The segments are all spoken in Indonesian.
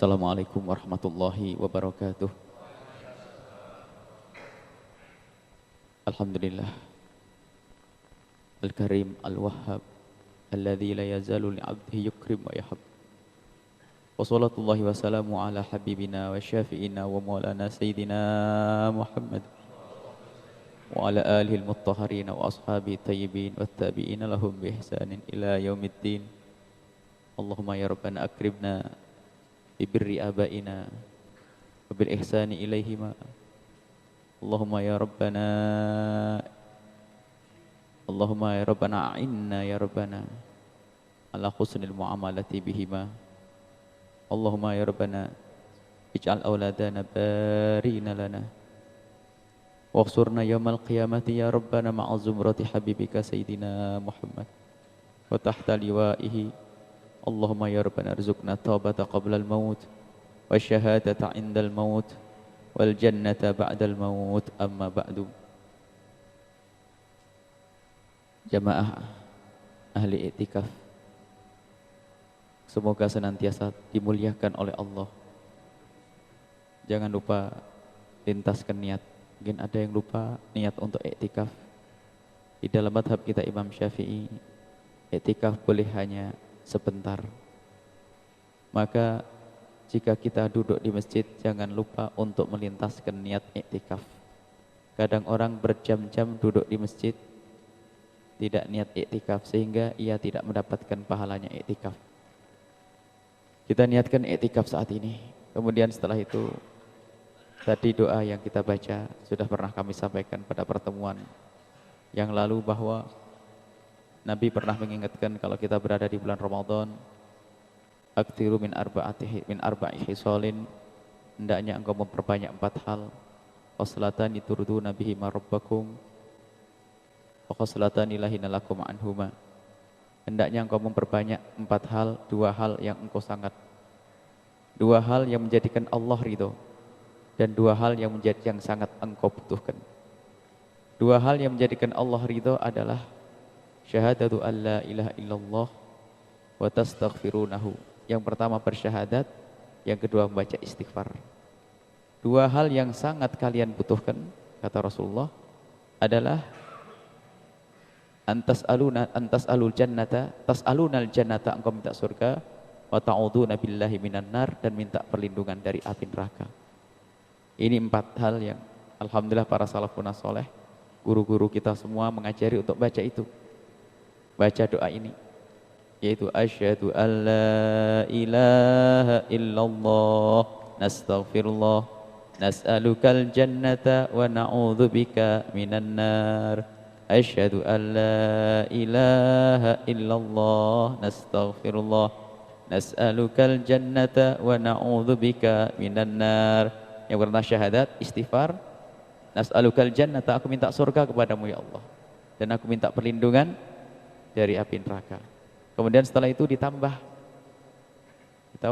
Assalamualaikum warahmatullahi wabarakatuh. Alhamdulillah Al-Karim Al-Wahhab Alladhi la yazalu li'abdihi yukrim wa yahab. Wa salatullahi wa salamu ala habibina wa syafi'ina wa maulana Sayyidina Muhammad wa ala alihi al-muttahharina wa ashabi tayyibin wa tabi'ina lahum bi ihsanin ila yaumiddin. Allahumma ya Rabbana akribna bi birri abaina wa bil ihsani ilaihima. Allahumma ya Rabbana a'inna ya Rabbana ala husnil muamalati bihima. Allahumma ya Rabbana ij'al awladana barina lana waghsurna yawmal qiyamati ya Rabbana ma'a zumrati habibika Sayyidina Muhammad wa tahta liwa'ihi. Allahumma ya Rabbana arzuqna taubata qabla al-maut wa syahadata 'inda al-maut wal jannata ba'da al-maut. Amma ba'du. Jamaah ahli i'tikaf, semoga senantiasa dimuliakan oleh Allah. Jangan lupa lintaskan niat. Mungkin ada yang lupa niat untuk i'tikaf. Di dalam madhab kita Imam Syafi'i, i'tikaf boleh hanya sebentar. Maka jika kita duduk di masjid, jangan lupa untuk melintaskan niat i'tikaf. Kadang orang berjam-jam duduk di masjid tidak niat i'tikaf, sehingga ia tidak mendapatkan pahalanya i'tikaf. Kita niatkan i'tikaf saat ini. Kemudian setelah itu, tadi doa yang kita baca sudah pernah kami sampaikan pada pertemuan yang lalu, bahwa Nabi pernah mengingatkan kalau kita berada di bulan Ramadan, aktiru min arba'i hisalin, hendaknya engkau memperbanyak 4 hal. Khoslatani turduna bihima rabbakum wa khoslatani lahina lakum anhuma. Hendaknya engkau memperbanyak 4 hal, 2 hal yang menjadikan Allah ridho, dan 2 hal yang sangat engkau butuhkan. 2 hal yang menjadikan Allah ridho adalah syahadatu an la ilaha illallah wa tastaghfirunahu. Yang pertama bersyahadat, yang kedua membaca istighfar. 2 hal yang sangat kalian butuhkan, kata Rasulullah, adalah tas'alunal jannata, engkau minta surga, wa ta'udzuuna billahi minan nar, dan minta perlindungan dari api neraka. Ini 4 hal yang alhamdulillah para salafun saleh, guru-guru kita semua mengajari untuk baca itu. Baca doa ini, yaitu asyhadu an la ilaha illallah nastaghfirullah nas'alukal jannata wa na'udzubika minan nar. Asyhadu an la ilaha illallah nastaghfirullah nas'alukal jannata wa na'udzubika minan nar. Yang pertama syahadat, istighfar. Nas'alukal jannata, aku minta surga kepadamu ya Allah, dan aku minta perlindungan dari api neraka. Kemudian setelah itu ditambah, kita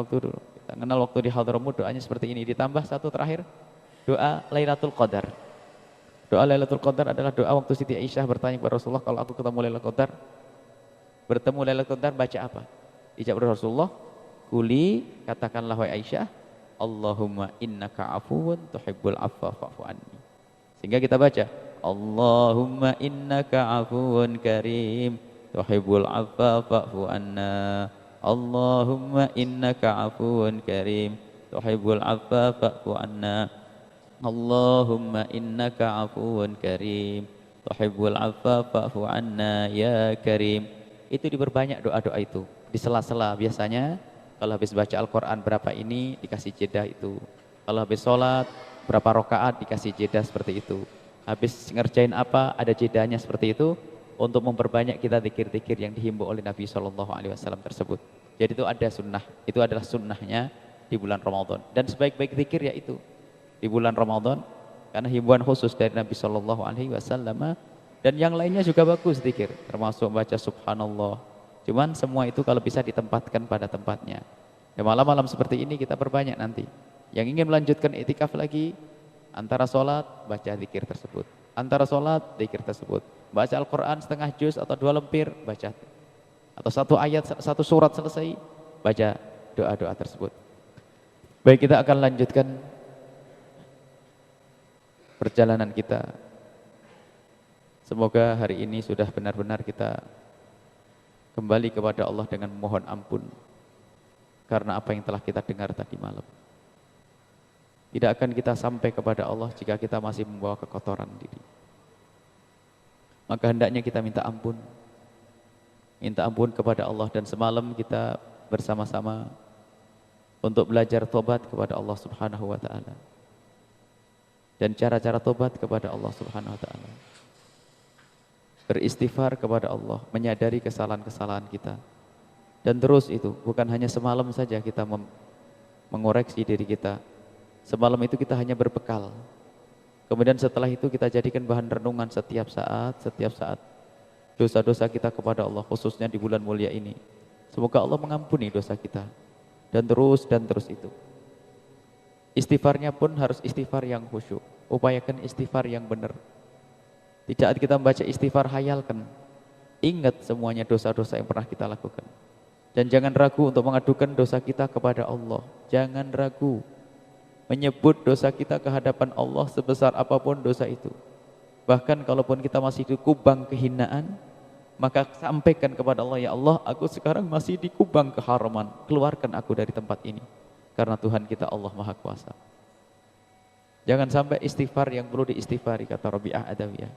kenal waktu di Hadramut doanya seperti ini, ditambah 1 terakhir, doa Lailatul Qadar. Doa Lailatul Qadar adalah doa waktu Siti Aisyah bertanya kepada Rasulullah, kalau aku ketemu Lailatul Qadar baca apa? Dijawab Rasulullah, kuli, katakanlah wahai Aisyah, Allahumma innaka afuwun tuhibbul afwa fa'fu anni. Sehingga kita baca Allahumma innaka afuwun karim tuhibbul afwa fa'fu anna. Allahumma innaka afuwun karim tuhibbul afwa fa'fu anna. Allahumma innaka afuwun karim tuhibbul afwa fa'fu anna ya karim. Itu diperbanyak doa-doa itu di sela-sela. Biasanya kalau habis baca Al-Quran berapa ini dikasih jeda itu. Kalau habis sholat berapa rakaat dikasih jeda seperti itu. Habis ngerjain apa ada jedanya seperti itu, untuk memperbanyak kita zikir-zikir yang dihimbau oleh Nabi SAW tersebut. Jadi itu ada sunnah, itu adalah sunnahnya di bulan Ramadan. Dan sebaik-baik zikir yaitu di bulan Ramadan, karena himbauan khusus dari Nabi SAW. Dan yang lainnya juga bagus zikir, termasuk baca subhanallah. Cuman semua itu kalau bisa ditempatkan pada tempatnya. Ya, malam-malam seperti ini kita perbanyak nanti. Yang ingin melanjutkan i'tikaf lagi, antara sholat baca zikir tersebut, antara sholat zikir tersebut, baca Al-Quran setengah juz atau 2 lembar baca, atau 1 ayat 1 surat selesai baca doa-doa tersebut. Baik, kita akan lanjutkan perjalanan kita. Semoga hari ini sudah benar-benar kita kembali kepada Allah dengan memohon ampun karena apa yang telah kita dengar tadi malam. Tidak akan kita sampai kepada Allah jika kita masih membawa kekotoran diri. Maka hendaknya kita minta ampun. Minta ampun kepada Allah, dan semalam kita bersama-sama untuk belajar tobat kepada Allah Subhanahu wa taala. Dan cara-cara tobat kepada Allah Subhanahu wa taala. Beristighfar kepada Allah, menyadari kesalahan-kesalahan kita. Dan terus itu, bukan hanya semalam saja kita mengoreksi diri kita. Semalam itu kita hanya berbekal. Kemudian setelah itu kita jadikan bahan renungan setiap saat dosa-dosa kita kepada Allah, khususnya di bulan mulia ini. Semoga Allah mengampuni dosa kita. Dan terus itu. Istighfarnya pun harus istighfar yang khusyuk. Upayakan istighfar yang benar. Di saat kita membaca istighfar, hayalkan. Ingat semuanya dosa-dosa yang pernah kita lakukan. Dan jangan ragu untuk mengadukan dosa kita kepada Allah. Jangan ragu menyebut dosa kita ke hadapan Allah sebesar apapun dosa itu. Bahkan kalaupun kita masih di kubang kehinaan, maka sampaikan kepada Allah, ya Allah, aku sekarang masih di kubang keharaman, keluarkan aku dari tempat ini, karena Tuhan kita Allah Maha Kuasa. Jangan sampai istighfar yang perlu diistighfari, kata Rabi'ah Adawiyah.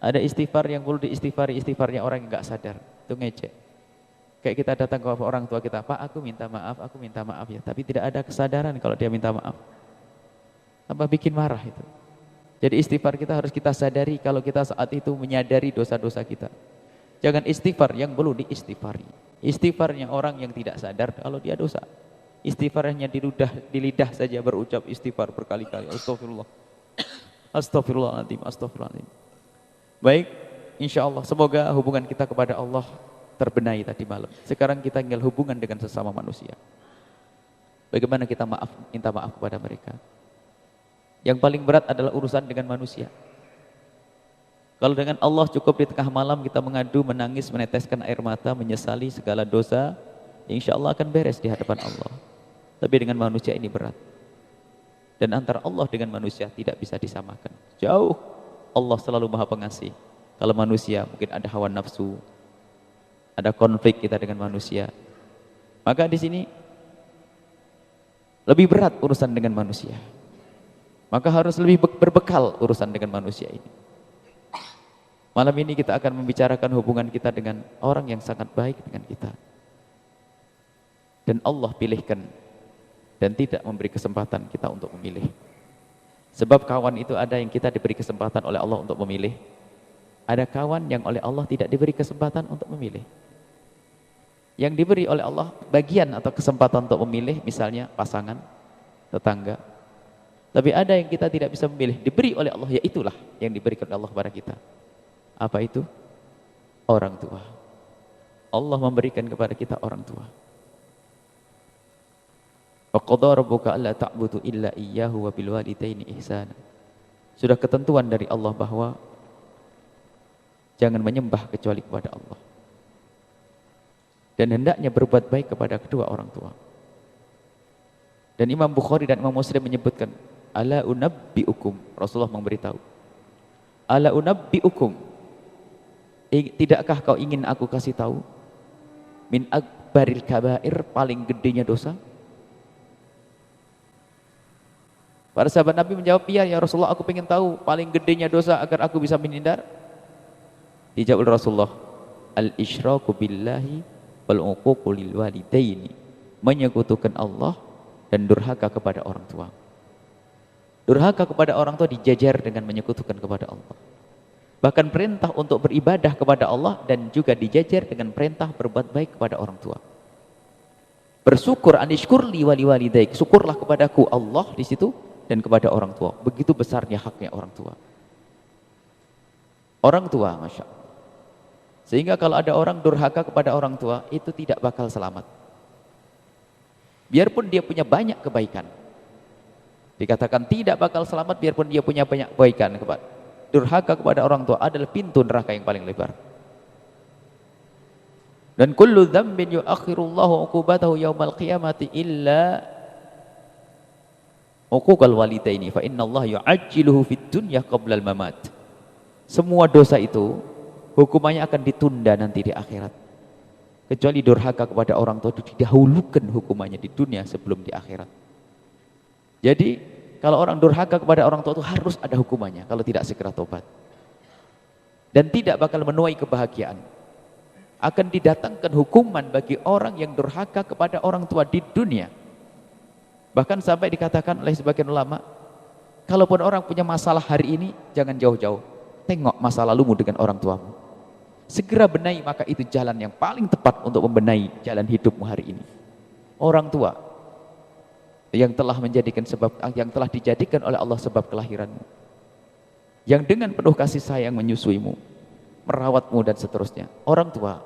Ada istighfar yang perlu diistighfari, istighfarnya orang yang enggak sadar, itu ngecek. Kayak kita datang ke orang tua kita, Pak, aku minta maaf ya, tapi tidak ada kesadaran kalau dia minta maaf. Tambah bikin marah itu. Jadi istighfar kita harus kita sadari kalau kita saat itu menyadari dosa-dosa kita. Jangan istighfar yang perlu diistighfari. Istighfarnya orang yang tidak sadar kalau dia dosa. Istighfarnya di lidah saja berucap istighfar berkali-kali. Astagfirullah. Astagfirullahaladzim. Astagfirullahaladzim. Baik, insya Allah semoga hubungan kita kepada Allah terbenahi tadi malam. Sekarang kita tinggal hubungan dengan sesama manusia. Bagaimana kita minta maaf kepada mereka. Yang paling berat adalah urusan dengan manusia. Kalau dengan Allah cukup di tengah malam kita mengadu, menangis, meneteskan air mata, menyesali segala dosa, insya Allah akan beres di hadapan Allah. Tapi dengan manusia ini berat. Dan antara Allah dengan manusia tidak bisa disamakan. Jauh. Allah selalu Maha Pengasih. Kalau manusia mungkin ada hawa nafsu, ada konflik kita dengan manusia. Maka di sini lebih berat urusan dengan manusia. Maka harus lebih berbekal urusan dengan manusia ini. Malam ini kita akan membicarakan hubungan kita dengan orang yang sangat baik dengan kita. Dan Allah pilihkan dan tidak memberi kesempatan kita untuk memilih. Sebab kawan itu ada yang kita diberi kesempatan oleh Allah untuk memilih. Ada kawan yang oleh Allah tidak diberi kesempatan untuk memilih. Yang diberi oleh Allah bagian atau kesempatan untuk memilih, misalnya pasangan, tetangga. Tapi ada yang kita tidak bisa memilih, diberi oleh Allah, ya itulah yang diberikan oleh Allah kepada kita. Apa itu? Orang tua. Allah memberikan kepada kita orang tua. Wa qadha rabbuka alla ta'budu illa iyyahu wa bil walidaini ihsana. Sudah ketentuan dari Allah bahwa jangan menyembah kecuali kepada Allah. Dan hendaknya berbuat baik kepada kedua orang tua. Dan Imam Bukhari dan Imam Muslim menyebutkan, ala unabbiukum, Rasulullah memberitahu, ala unabbiukum, tidakkah kau ingin aku kasih tahu, min akbaril kabair, paling gedenya dosa? Para sahabat Nabi menjawab, iya ya Rasulullah, aku ingin tahu paling gedenya dosa agar aku bisa menghindar. Dijawab Rasulullah, al-isyraku billahi wal uququ lil walidaini, menyekutukan Allah dan durhaka kepada orang tua. Durhaka kepada orang tua dijajar dengan menyekutukan kepada Allah. Bahkan perintah untuk beribadah kepada Allah dan juga dijajar dengan perintah berbuat baik kepada orang tua. Bersyukur, anishkurli wali walidaik, syukurlah kepadaku Allah di situ dan kepada orang tua. Begitu besarnya haknya orang tua. Orang tua, Masya Allah. Sehingga kalau ada orang durhaka kepada orang tua, itu tidak bakal selamat. Biarpun dia punya banyak kebaikan. Dikatakan tidak bakal selamat biarpun dia punya banyak kebaikan. Durhaka kepada orang tua adalah pintu neraka yang paling lebar. Dan kullu dzambin yuakhirullahu uqubatahu yaumal qiyamati illa uquqal walidaini fa innallaha yu'ajjiluhu fid dunya qabla al-mamat. Semua dosa itu hukumannya akan ditunda nanti di akhirat. Kecuali durhaka kepada orang tua itu didahulukan hukumannya di dunia sebelum di akhirat. Jadi kalau orang durhaka kepada orang tua itu harus ada hukumannya kalau tidak segera tobat. Dan tidak bakal menuai kebahagiaan. Akan didatangkan hukuman bagi orang yang durhaka kepada orang tua di dunia. Bahkan sampai dikatakan oleh sebagian ulama, kalaupun orang punya masalah hari ini, jangan jauh-jauh. Tengok masa lalumu dengan orang tuamu. Segera benahi, maka itu jalan yang paling tepat untuk membenahi jalan hidupmu hari ini. Orang tua yang telah dijadikan oleh Allah sebab kelahiranmu. Yang dengan penuh kasih sayang menyusuimu, merawatmu dan seterusnya. Orang tua.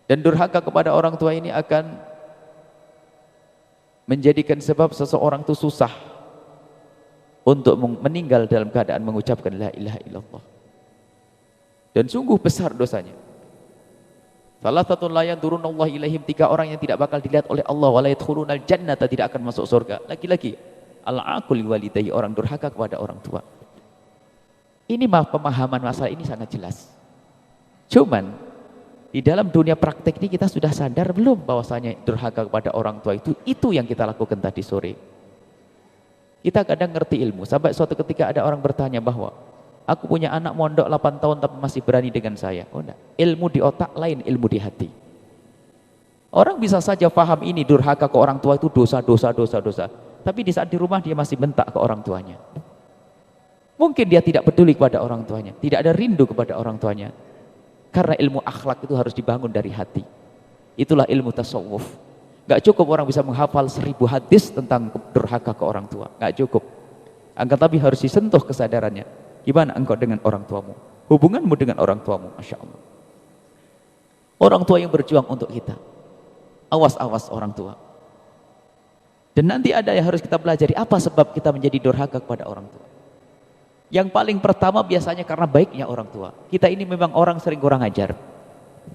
Dan durhaka kepada orang tua ini akan menjadikan sebab seseorang itu susah untuk meninggal dalam keadaan mengucapkan la ilaha illallah. Dan sungguh besar dosanya. Salah satu layan turunallah ilaihim, 3 orang yang tidak bakal dilihat oleh Allah, wala yadkhulunal jannata, tidak akan masuk surga. Lagi-lagi al-aqul walidayhi, orang durhaka kepada orang tua. Ini pemahaman masalah ini sangat jelas. Cuman di dalam dunia praktek ini kita sudah sadar belum bahwasanya durhaka kepada orang tua itu yang kita lakukan tadi sore. Kita kadang ngerti ilmu sampai suatu ketika ada orang bertanya bahwa aku punya anak mondok 8 tahun tapi masih berani dengan saya. Oh enggak, ilmu di otak lain ilmu di hati. Orang bisa saja paham ini durhaka ke orang tua itu dosa. Tapi di saat di rumah dia masih bentak ke orang tuanya. Mungkin dia tidak peduli kepada orang tuanya, tidak ada rindu kepada orang tuanya. Karena ilmu akhlak itu harus dibangun dari hati. Itulah ilmu tasawuf. Gak cukup orang bisa menghafal 1000 hadis tentang durhaka ke orang tua. Gak cukup. Akan tapi harus disentuh kesadarannya. Gimana engkau dengan orang tuamu? Hubunganmu dengan orang tuamu, Masya Allah. Orang tua yang berjuang untuk kita. Awas-awas orang tua. Dan nanti ada yang harus kita pelajari, apa sebab kita menjadi durhaka kepada orang tua. Yang paling pertama biasanya karena baiknya orang tua. Kita ini memang orang sering kurang ajar.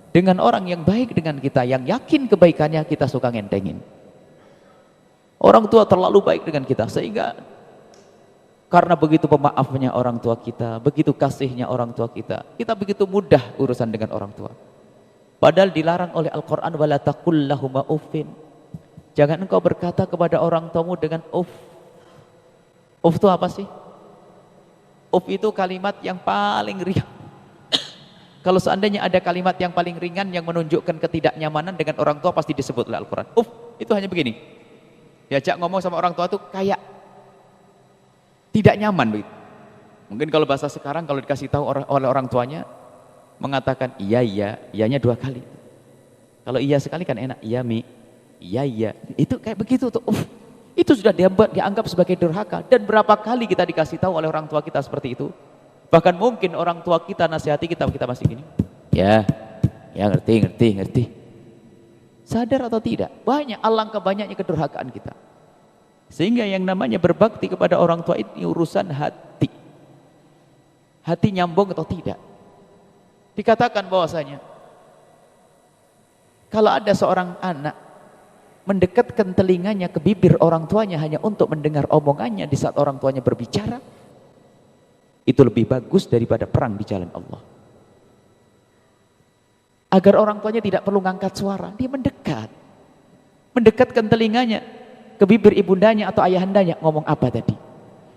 Dengan orang yang baik dengan kita, yang yakin kebaikannya, kita suka ngentengin. Orang tua terlalu baik dengan kita, sehingga karena begitu pemaafnya orang tua kita, begitu kasihnya orang tua kita begitu mudah urusan dengan orang tua. Padahal dilarang oleh Al-Quran, wala taqul lahuma uffin. Jangan engkau berkata kepada orang tuamu dengan uff. Uff itu apa sih? Uff itu kalimat yang paling ringan. Kalau seandainya ada kalimat yang paling ringan yang menunjukkan ketidaknyamanan dengan orang tua, pasti disebut oleh Al-Quran. Uff, itu hanya begini. Diajak ngomong sama orang tua itu kayak tidak nyaman begitu. Mungkin kalau bahasa sekarang kalau dikasih tahu oleh orang tuanya mengatakan iyanya 2 kali. Kalau iya sekali kan enak, iya mi, iya. Itu kayak begitu tuh. Itu sudah dianggap sebagai durhaka. Dan berapa kali kita dikasih tahu oleh orang tua kita seperti itu. Bahkan mungkin orang tua kita nasihati kita masih gini. Ya ngerti. Sadar atau tidak? Alangkah banyaknya kedurhakaan kita. Sehingga yang namanya berbakti kepada orang tua ini urusan hati. Hati nyambung atau tidak. Dikatakan bahwasanya kalau ada seorang anak mendekatkan telinganya ke bibir orang tuanya hanya untuk mendengar omongannya di saat orang tuanya berbicara, itu lebih bagus daripada perang di jalan Allah. Agar orang tuanya tidak perlu ngangkat suara, dia mendekatkan telinganya ke bibir ibundanya atau ayahandanya, ngomong apa tadi.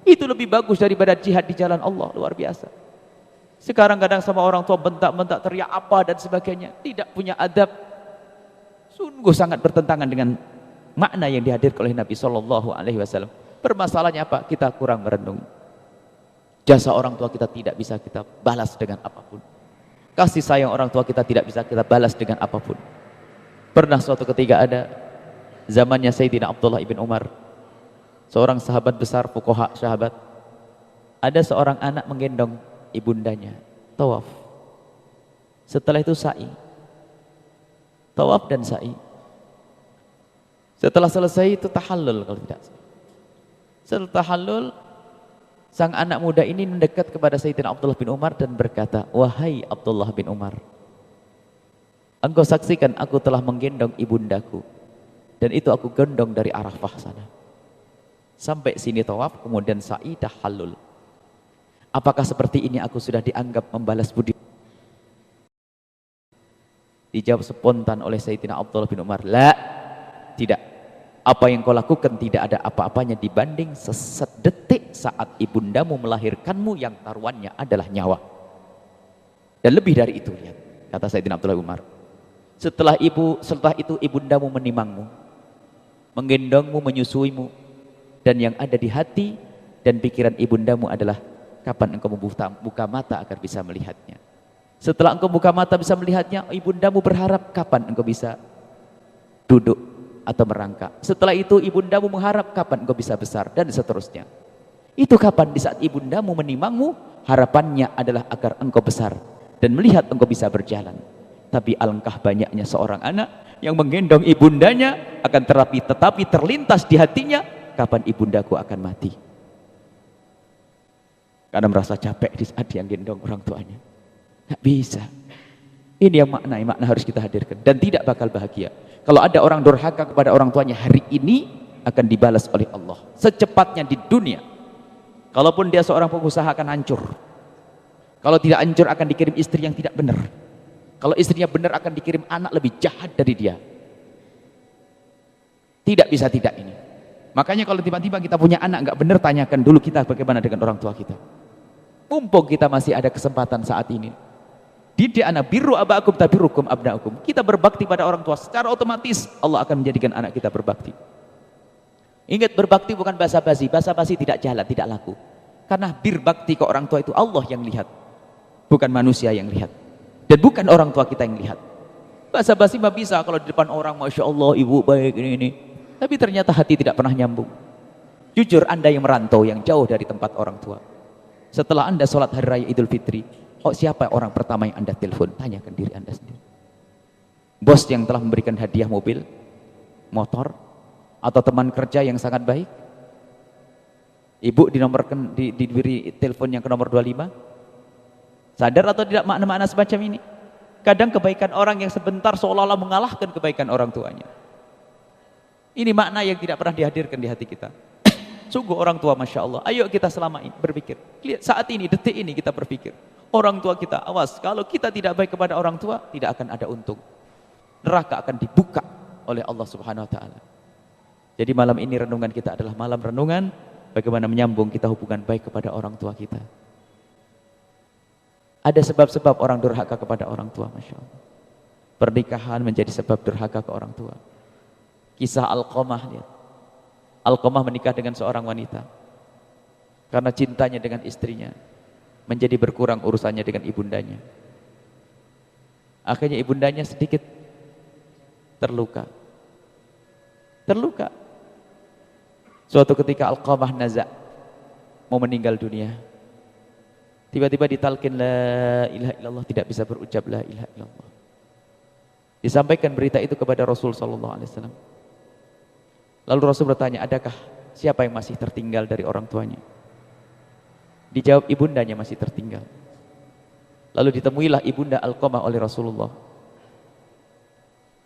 Itu lebih bagus daripada jihad di jalan Allah, luar biasa. Sekarang kadang sama orang tua bentak-bentak, teriak apa dan sebagainya, tidak punya adab. Sungguh sangat bertentangan dengan makna yang dihadirkan oleh Nabi SAW. Permasalahannya apa? Kita kurang merenung. Jasa orang tua kita tidak bisa kita balas dengan apapun. Kasih sayang orang tua kita tidak bisa kita balas dengan apapun. Pernah suatu ketika ada zamannya Sayyidina Abdullah ibn Umar, seorang sahabat besar, fuqaha sahabat. Ada seorang anak menggendong ibundanya, tawaf. Setelah itu sa'i. Tawaf dan sa'i. Setelah selesai itu tahallul kalau tidak. Setelah tahallul, sang anak muda ini mendekat kepada Sayyidina Abdullah bin Umar dan berkata, wahai Abdullah bin Umar, engkau saksikan aku telah menggendong ibundaku, dan itu aku gendong dari Arafah sana. Sampai sini tawaf, kemudian sa'i tahallul. Apakah seperti ini aku sudah dianggap membalas budi? Dijawab spontan oleh Sayyidina Abdullah bin Umar, la, tidak. Apa yang kau lakukan tidak ada apa-apanya dibanding sedetik saat ibundamu melahirkanmu yang taruhannya adalah nyawa. Dan lebih dari itu, lihat, kata Sayyidina Abdullah bin Umar. Setelah itu ibundamu menimangmu, menggendongmu, menyusuimu, dan yang ada di hati dan pikiran ibundamu adalah kapan engkau membuka mata agar bisa melihatnya. Setelah engkau buka mata bisa melihatnya, ibundamu berharap kapan engkau bisa duduk atau merangkak. Setelah itu ibundamu mengharap kapan engkau bisa besar, dan seterusnya. Itu kapan? Di saat ibundamu menimangmu, harapannya adalah agar engkau besar dan melihat engkau bisa berjalan. Tapi alangkah banyaknya seorang anak yang menggendong ibundanya akan tetapi terlintas di hatinya, kapan ibundaku akan mati. Karena merasa capek di saat dia gendong orang tuanya. Nggak bisa. Ini yang makna harus kita hadirkan. Dan tidak bakal bahagia. Kalau ada orang durhaka kepada orang tuanya hari ini, akan dibalas oleh Allah secepatnya di dunia. Kalaupun dia seorang pengusaha akan hancur. Kalau tidak hancur akan dikirim istri yang tidak benar. Kalau istrinya benar akan dikirim anak lebih jahat dari dia. Tidak bisa tidak ini. Makanya kalau tiba-tiba kita punya anak nggak benar, tanyakan dulu kita bagaimana dengan orang tua kita. Mumpung kita masih ada kesempatan saat ini. Didik anak, birru aba'akum tabirukum abna'ukum. Kita berbakti pada orang tua, secara otomatis Allah akan menjadikan anak kita berbakti. Ingat, berbakti bukan basa-basi. Basa-basi tidak jalan, tidak laku. Karena berbakti ke orang tua itu Allah yang lihat, bukan manusia yang lihat, dan bukan orang tua kita yang lihat. Basa-basi mah bisa kalau di depan orang, Masya Allah ibu baik ini. Tapi ternyata hati tidak pernah nyambung. Jujur, Anda yang merantau, yang jauh dari tempat orang tua, setelah Anda sholat hari raya Idul Fitri, siapa orang pertama yang Anda telepon? Tanyakan diri Anda sendiri. Bos yang telah memberikan hadiah mobil, motor, atau teman kerja yang sangat baik? Ibu diberi telepon yang ke nomor 25? Sadar atau tidak makna-makna semacam ini? Kadang kebaikan orang yang sebentar seolah-olah mengalahkan kebaikan orang tuanya. Ini makna yang tidak pernah dihadirkan di hati kita. Sungguh orang tua, Masya Allah. Ayo kita selama ini berpikir. Lihat saat ini, detik ini kita berpikir. Orang tua kita, awas. Kalau kita tidak baik kepada orang tua, tidak akan ada untung. Neraka akan dibuka oleh Allah Subhanahu Wa Taala. Jadi malam ini renungan kita adalah malam renungan bagaimana menyambung kita hubungan baik kepada orang tua kita. Ada sebab-sebab orang durhaka kepada orang tua, Masya Allah. Pernikahan menjadi sebab durhaka ke orang tua. Kisah Alqamah, lihat. Alqamah menikah dengan seorang wanita karena cintanya dengan istrinya menjadi berkurang urusannya dengan ibundanya. Akhirnya ibundanya sedikit terluka. Suatu ketika Alqamah nazak mau meninggal dunia, tiba-tiba ditalkin la ilaha illallah, tidak bisa berucap la ilaha illallah. Disampaikan berita itu kepada Rasul sallallahu alaihi wasallam. Lalu Rasul bertanya, adakah siapa yang masih tertinggal dari orang tuanya? Dijawab, ibundanya masih tertinggal. Lalu ditemuilah ibunda Alqamah oleh Rasulullah.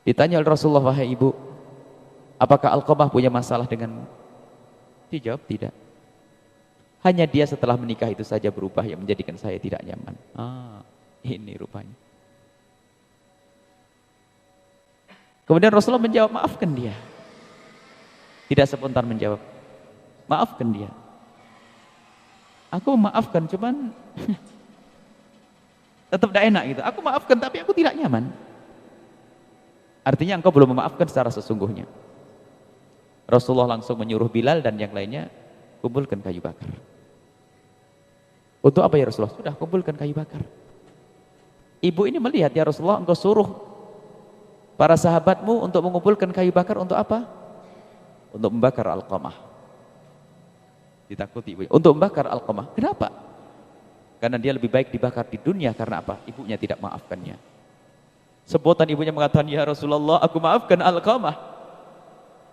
Ditanya oleh Rasulullah, wahai ibu, apakah Alqamah punya masalah denganmu? Dijawab, tidak. Hanya dia setelah menikah itu saja berubah yang menjadikan saya tidak nyaman. Ini rupanya. Kemudian Rasulullah menjawab, maafkan dia. Tidak spontan menjawab, maafkan dia. Aku maafkan, cuman tetap tidak enak gitu. Aku maafkan tapi aku tidak nyaman. Artinya engkau belum memaafkan secara sesungguhnya. Rasulullah langsung menyuruh Bilal dan yang lainnya, kumpulkan kayu bakar. Untuk apa ya Rasulullah? Sudah, kumpulkan kayu bakar. Ibu ini melihat, ya Rasulullah, engkau suruh para sahabatmu untuk mengumpulkan kayu bakar untuk apa? Untuk membakar Alqamah. Ditakuti ibunya. Untuk membakar Alqamah. Kenapa? Karena dia lebih baik dibakar di dunia. Karena apa? Ibunya tidak maafkannya. Sebutan ibunya mengatakan, ya Rasulullah, aku maafkan Alqamah.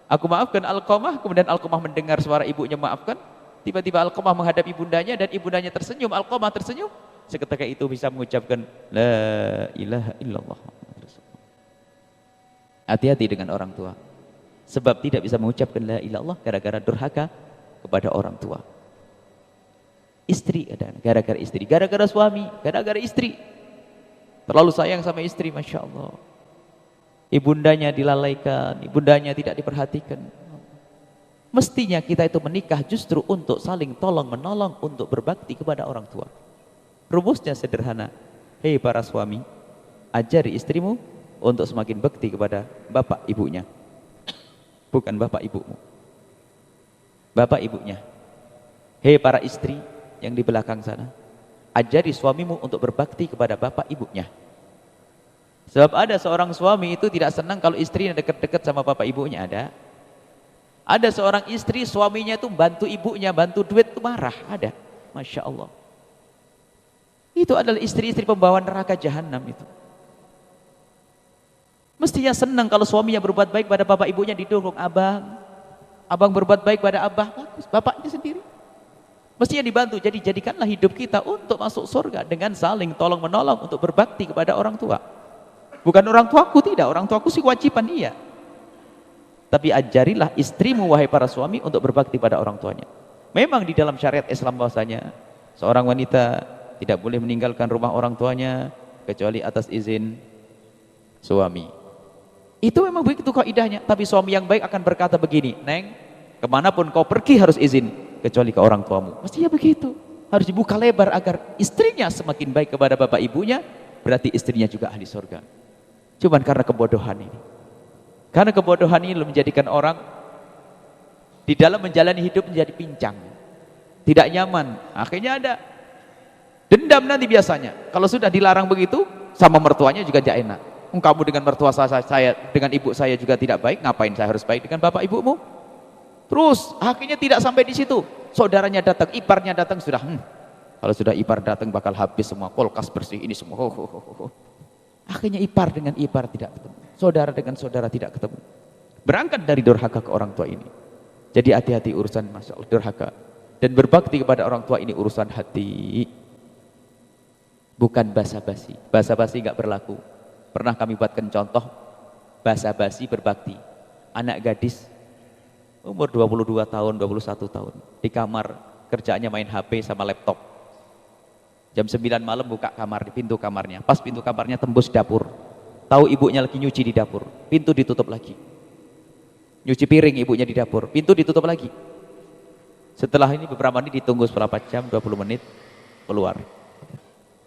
Aku maafkan Alqamah. Kemudian Alqamah mendengar suara ibunya maafkan. Tiba-tiba Alqamah menghadap ibundanya dan ibundanya tersenyum. Alqamah tersenyum. Seketika itu bisa mengucapkan la ilaha illallah. Hati-hati dengan orang tua. Sebab tidak bisa mengucapkan la ilaha illallah gara-gara durhaka kepada orang tua. Istri ada, gara-gara istri, gara-gara suami, gara-gara istri. Terlalu sayang sama istri, Masya Allah. Ibundanya dilalaikan, ibundanya tidak diperhatikan. Mestinya kita itu menikah justru untuk saling tolong menolong, untuk berbakti kepada orang tua. Rumusnya sederhana. Hei para suami, ajari istrimu untuk semakin bakti kepada bapak ibunya. Bukan bapak ibumu. Bapak ibunya. Hei para istri yang di belakang sana, ajari suamimu untuk berbakti kepada bapak ibunya. Sebab ada seorang suami itu tidak senang kalau istrinya dekat-dekat sama bapak ibunya. Ada seorang istri suaminya itu bantu ibunya, bantu duit itu marah. Ada. Masya Allah. Itu adalah istri-istri pembawa neraka jahanam itu. Mestinya senang kalau suaminya berbuat baik pada bapak ibunya, didukung. Abang berbuat baik pada abah, bagus. Bapaknya sendiri mestinya dibantu. Jadi jadikanlah hidup kita untuk masuk surga dengan saling tolong menolong, untuk berbakti kepada orang tua. Bukan orang tuaku, tidak. Orang tuaku sih kewajiban iya. Tapi ajarilah istrimu wahai para suami untuk berbakti pada orang tuanya. Memang di dalam syariat Islam bahwasanya seorang wanita tidak boleh meninggalkan rumah orang tuanya kecuali atas izin suami. Itu memang begitu kaidahnya. Tapi suami yang baik akan berkata begini, Neng, kemanapun kau pergi harus izin kecuali ke orang tuamu. Mestinya begitu. Harus dibuka lebar agar istrinya semakin baik kepada bapak ibunya, berarti istrinya juga ahli surga. Cuman karena kebodohan ini. Karena kebodohan ini menjadikan orang di dalam menjalani hidup menjadi pincang, tidak nyaman. Akhirnya ada dendam nanti biasanya. Kalau sudah dilarang begitu, sama mertuanya juga tidak enak. Kamu dengan mertua saya, dengan ibu saya juga tidak baik, ngapain saya harus baik dengan bapak ibumu? Terus akhirnya tidak sampai di situ. Saudaranya datang, iparnya datang, sudah kalau sudah ipar datang bakal habis semua, kulkas bersih ini semua. Akhirnya ipar dengan ipar tidak ketemu, saudara dengan saudara tidak ketemu. Berangkat dari durhaka ke orang tua ini. Jadi hati-hati urusan masalah durhaka. Dan berbakti kepada orang tua ini urusan hati, bukan basa-basi. Basa-basi nggak berlaku. Pernah kami buatkan contoh basa-basi berbakti. Anak gadis umur 22 tahun, 21 tahun, di kamar kerjaannya main HP sama laptop. Jam 9 malam buka kamar, di pintu kamarnya. Pas pintu kamarnya tembus dapur. Tahu ibunya lagi nyuci di dapur. Pintu ditutup lagi. Nyuci piring ibunya di dapur. Pintu ditutup lagi. Setelah ini beberapa menit ditunggu seberapa jam, 20 menit, keluar.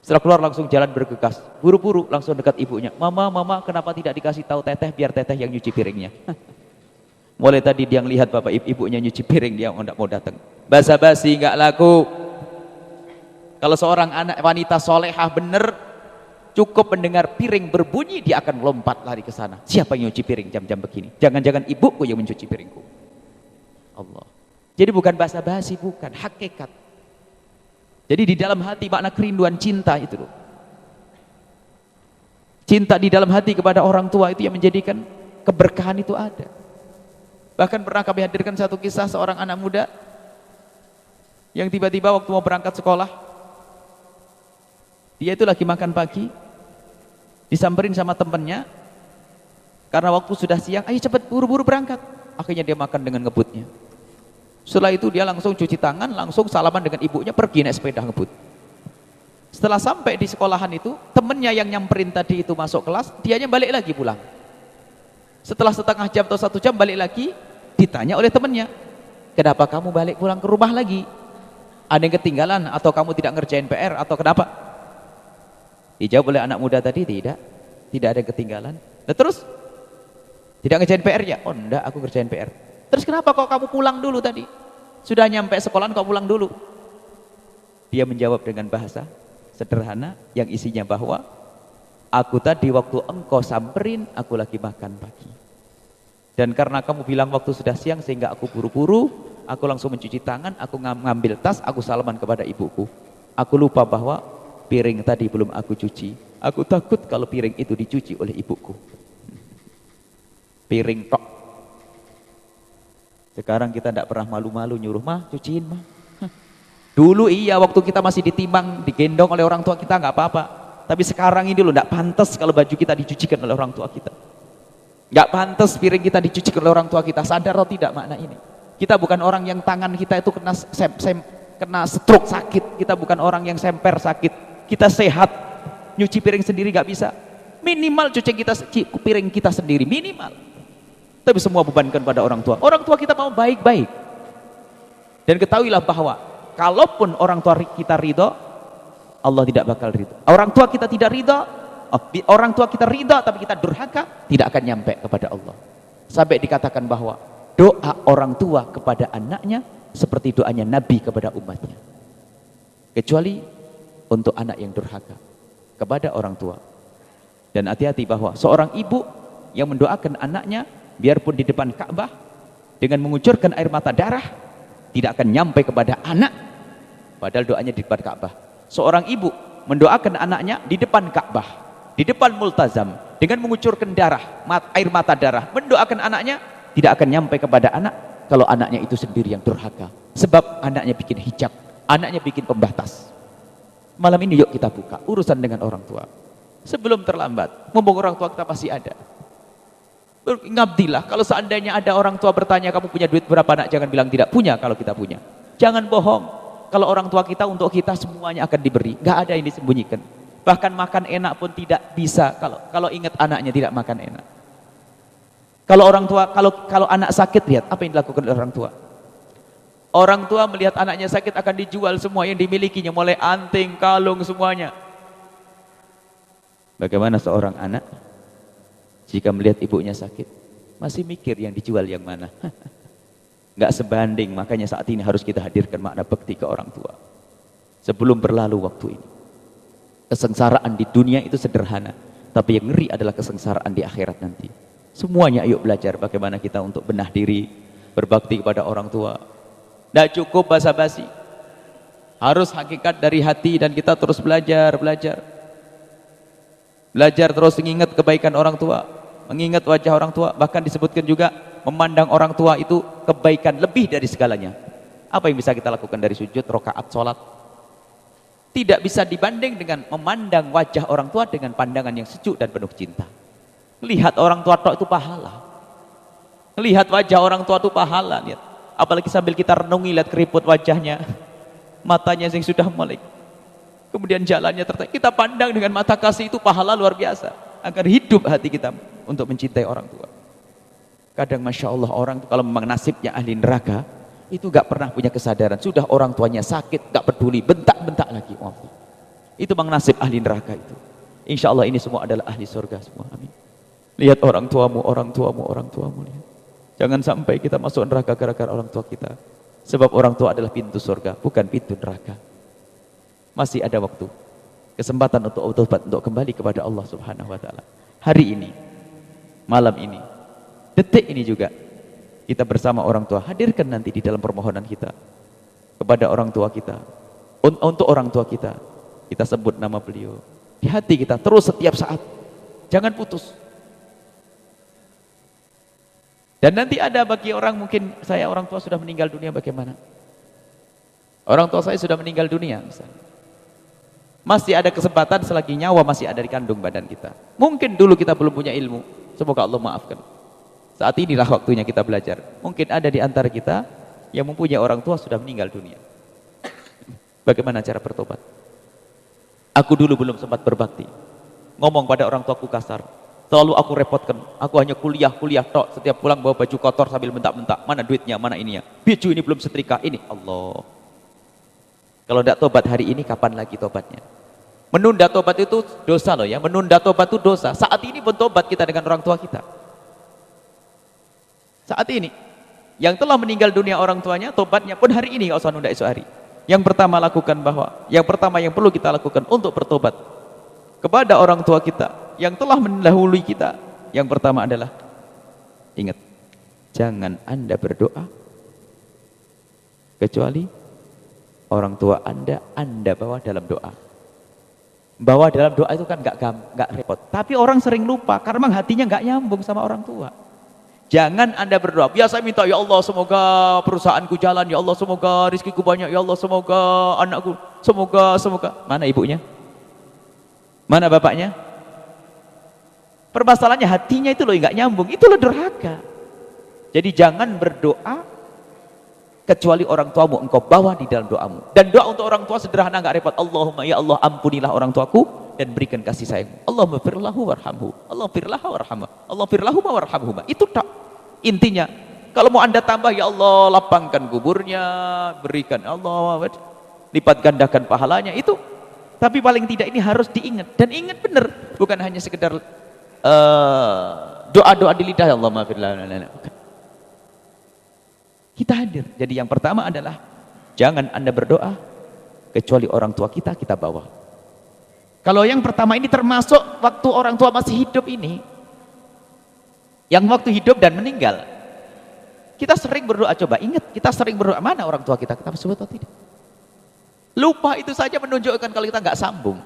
Setelah keluar langsung jalan bergegas. Buru-buru langsung dekat ibunya. Mama, kenapa tidak dikasih tahu teteh biar teteh yang nyuci piringnya? Mulai tadi dia lihat bapak ibunya nyuci piring, dia enggak mau datang. Basa-basi enggak laku. Kalau seorang anak wanita solehah bener, cukup mendengar piring berbunyi dia akan lompat lari ke sana. Siapa yang nyuci piring jam-jam begini? Jangan-jangan ibuku yang mencuci piringku. Allah. Jadi bukan basa-basi, bukan hakikat. Jadi di dalam hati makna kerinduan cinta itu loh. Cinta di dalam hati kepada orang tua itu yang menjadikan keberkahan itu ada. Bahkan pernah kami hadirkan satu kisah seorang anak muda yang tiba-tiba waktu mau berangkat sekolah, dia itu lagi makan pagi, disamperin sama temennya, karena waktu sudah siang, ayo cepet buru-buru berangkat. Akhirnya dia makan dengan ngebutnya. Setelah itu dia langsung cuci tangan, langsung salaman dengan ibunya, pergi naik sepeda ngebut. Setelah sampai di sekolahan itu, temennya yang nyamperin tadi itu masuk kelas, dianya balik lagi pulang. Setelah setengah jam atau 1 jam balik lagi, ditanya oleh temennya, kenapa kamu balik pulang ke rumah lagi? Ada yang ketinggalan atau kamu tidak ngerjain PR atau kenapa? Dijawab oleh anak muda tadi, tidak ada ketinggalan. Nah, terus tidak ngerjain PR ya? Oh enggak, aku ngerjain PR. Terus kenapa kok kamu pulang dulu tadi? Sudah nyampe sekolah kau pulang dulu? Dia menjawab dengan bahasa sederhana yang isinya bahwa aku tadi waktu engkau samperin, aku lagi makan pagi. Dan karena kamu bilang waktu sudah siang sehingga aku buru-buru, aku langsung mencuci tangan, aku ngambil tas, aku salaman kepada ibuku. Aku lupa bahwa piring tadi belum aku cuci. Aku takut kalau piring itu dicuci oleh ibuku. Piring tok. Sekarang kita tidak pernah malu-malu nyuruh, mah cuciin mah. Dulu iya, waktu kita masih ditimbang, digendong oleh orang tua kita nggak apa-apa. Tapi sekarang ini loh, tidak pantas kalau baju kita dicucikan oleh orang tua kita. Nggak pantas piring kita dicucikan oleh orang tua kita. Sadar atau tidak makna ini? Kita bukan orang yang tangan kita itu kena stroke sakit. Kita bukan orang yang semper sakit. Kita sehat, nyuci piring sendiri gak bisa. Minimal cuci piring kita sendiri, minimal. Tapi semua bebankan pada orang tua. Orang tua kita mau baik-baik. Dan ketahuilah bahwa kalaupun orang tua kita ridho, Allah tidak bakal ridho. Orang tua kita tidak ridho, orang tua kita ridho tapi kita durhaka, tidak akan nyampe kepada Allah. Sampai dikatakan bahwa doa orang tua kepada anaknya seperti doanya Nabi kepada umatnya. Kecuali untuk anak yang durhaka kepada orang tua. Dan hati-hati bahwa seorang ibu yang mendoakan anaknya biarpun di depan Ka'bah dengan mengucurkan air mata darah, tidak akan nyampe kepada anak padahal doanya di depan Ka'bah. Seorang ibu mendoakan anaknya di depan Ka'bah, di depan multazam dengan mengucurkan air mata darah, mendoakan anaknya, tidak akan nyampe kepada anak kalau anaknya itu sendiri yang durhaka. Sebab anaknya bikin hijab, anaknya bikin pembatas. Malam ini yuk kita buka urusan dengan orang tua sebelum terlambat. Mumpung orang tua kita masih ada. Ngabdilah. Kalau seandainya ada orang tua bertanya, kamu punya duit berapa nak? Jangan bilang tidak punya kalau kita punya. Jangan bohong. Kalau orang tua kita, untuk kita semuanya akan diberi. Gak ada yang disembunyikan. Bahkan makan enak pun tidak bisa kalau ingat anaknya tidak makan enak. Kalau orang tua, kalau anak sakit, lihat apa yang dilakukan oleh orang tua. Orang tua melihat anaknya sakit akan dijual semua yang dimilikinya, mulai anting, kalung, semuanya. Bagaimana seorang anak jika melihat ibunya sakit masih mikir yang dijual yang mana? Nggak sebanding. Makanya saat ini harus kita hadirkan makna bakti ke orang tua sebelum berlalu waktu ini. Kesengsaraan di dunia itu sederhana, tapi yang ngeri adalah kesengsaraan di akhirat nanti. Semuanya ayo belajar bagaimana kita untuk benah diri, berbakti kepada orang tua. Tidak cukup basa-basi, harus hakikat dari hati. Dan kita terus belajar terus mengingat kebaikan orang tua, mengingat wajah orang tua. Bahkan disebutkan juga memandang orang tua itu kebaikan lebih dari segalanya. Apa yang bisa kita lakukan dari sujud, rakaat, sholat? Tidak bisa dibanding dengan memandang wajah orang tua dengan pandangan yang sejuk dan penuh cinta. Lihat orang tua itu pahala. Lihat wajah orang tua itu pahala. Lihat. Apalagi sambil kita renungi, lihat keriput wajahnya, matanya yang sudah melek, kemudian jalannya tertarik. Kita pandang dengan mata kasih, itu pahala luar biasa. Agar hidup hati kita untuk mencintai orang tua. Kadang Masya Allah orang itu kalau memang nasibnya ahli neraka, itu gak pernah punya kesadaran. Sudah orang tuanya sakit, gak peduli, bentak-bentak lagi. Itu memang nasib ahli neraka itu. Insya Allah ini semua adalah ahli surga semua. Amin. Lihat orang tuamu. Lihat. Jangan sampai kita masuk neraka gara-gara orang tua kita. Sebab orang tua adalah pintu surga, bukan pintu neraka. Masih ada waktu, kesempatan untuk kembali kepada Allah Subhanahu wa taala. Hari ini, malam ini, detik ini juga kita bersama orang tua. Hadirkan nanti di dalam permohonan kita kepada orang tua kita. Untuk orang tua kita, kita sebut nama beliau di hati kita terus setiap saat. Jangan putus. Dan nanti ada bagi orang, mungkin saya orang tua sudah meninggal dunia, bagaimana? Orang tua saya sudah meninggal dunia misalnya. Masih ada kesempatan selagi nyawa masih ada di kandung badan kita. Mungkin dulu kita belum punya ilmu, semoga Allah maafkan. Saat inilah waktunya kita belajar. Mungkin ada di antara kita yang mempunyai orang tua sudah meninggal dunia. Bagaimana cara bertobat? Aku dulu belum sempat berbakti. Ngomong pada orang tuaku kasar. Selalu aku repotkan. Aku hanya kuliah tok. Setiap pulang bawa baju kotor sambil bentak-bentak. Mana duitnya, mana ininya. Baju ini belum setrika. Ini Allah. Kalau tidak tobat hari ini, kapan lagi tobatnya? Menunda tobat itu dosa loh ya. Menunda tobat itu dosa. Saat ini pun tobat kita dengan orang tua kita. Saat ini. Yang telah meninggal dunia orang tuanya, tobatnya pun hari ini, gak usah nunda esok hari. Yang pertama yang perlu kita lakukan untuk bertobat kepada orang tua kita yang telah mendahului kita, yang pertama adalah ingat, jangan Anda berdoa kecuali orang tua Anda bawa dalam doa. Bawa dalam doa itu kan gak repot, tapi orang sering lupa karena memang hatinya gak nyambung sama orang tua. Jangan Anda berdoa biasa minta, ya Allah semoga perusahaanku jalan, ya Allah semoga rizkiku banyak, ya Allah semoga anakku, semoga. Mana ibunya? Mana bapaknya? Permasalahannya hatinya itu loh nggak nyambung, itu loh durhaka. Jadi jangan berdoa kecuali orang tuamu engkau bawa di dalam doamu. Dan doa untuk orang tua sederhana, nggak repot. Allahumma ya Allah ampunilah orang tuaku dan berikan kasih sayangmu. Allahumma firlahu warhamhu, Allahumma firlahu warhamhu, Allahumma firlahu warhamhu. Itu tak intinya. Kalau mau anda tambah, ya Allah lapangkan kuburnya, berikan Allah lipat gandakan pahalanya, itu. Tapi paling tidak ini harus diingat, dan ingat benar, bukan hanya sekedar doa-doa di lidah, Allahumma firlahu. Kita hadir. Jadi yang pertama adalah jangan anda berdoa kecuali orang tua kita bawa. Kalau yang pertama ini termasuk waktu orang tua masih hidup ini, yang waktu hidup dan meninggal, kita sering berdoa. Coba ingat, kita sering berdoa, mana orang tua kita sebut atau tidak? Lupa itu saja menunjukkan kalau kita nggak sambung.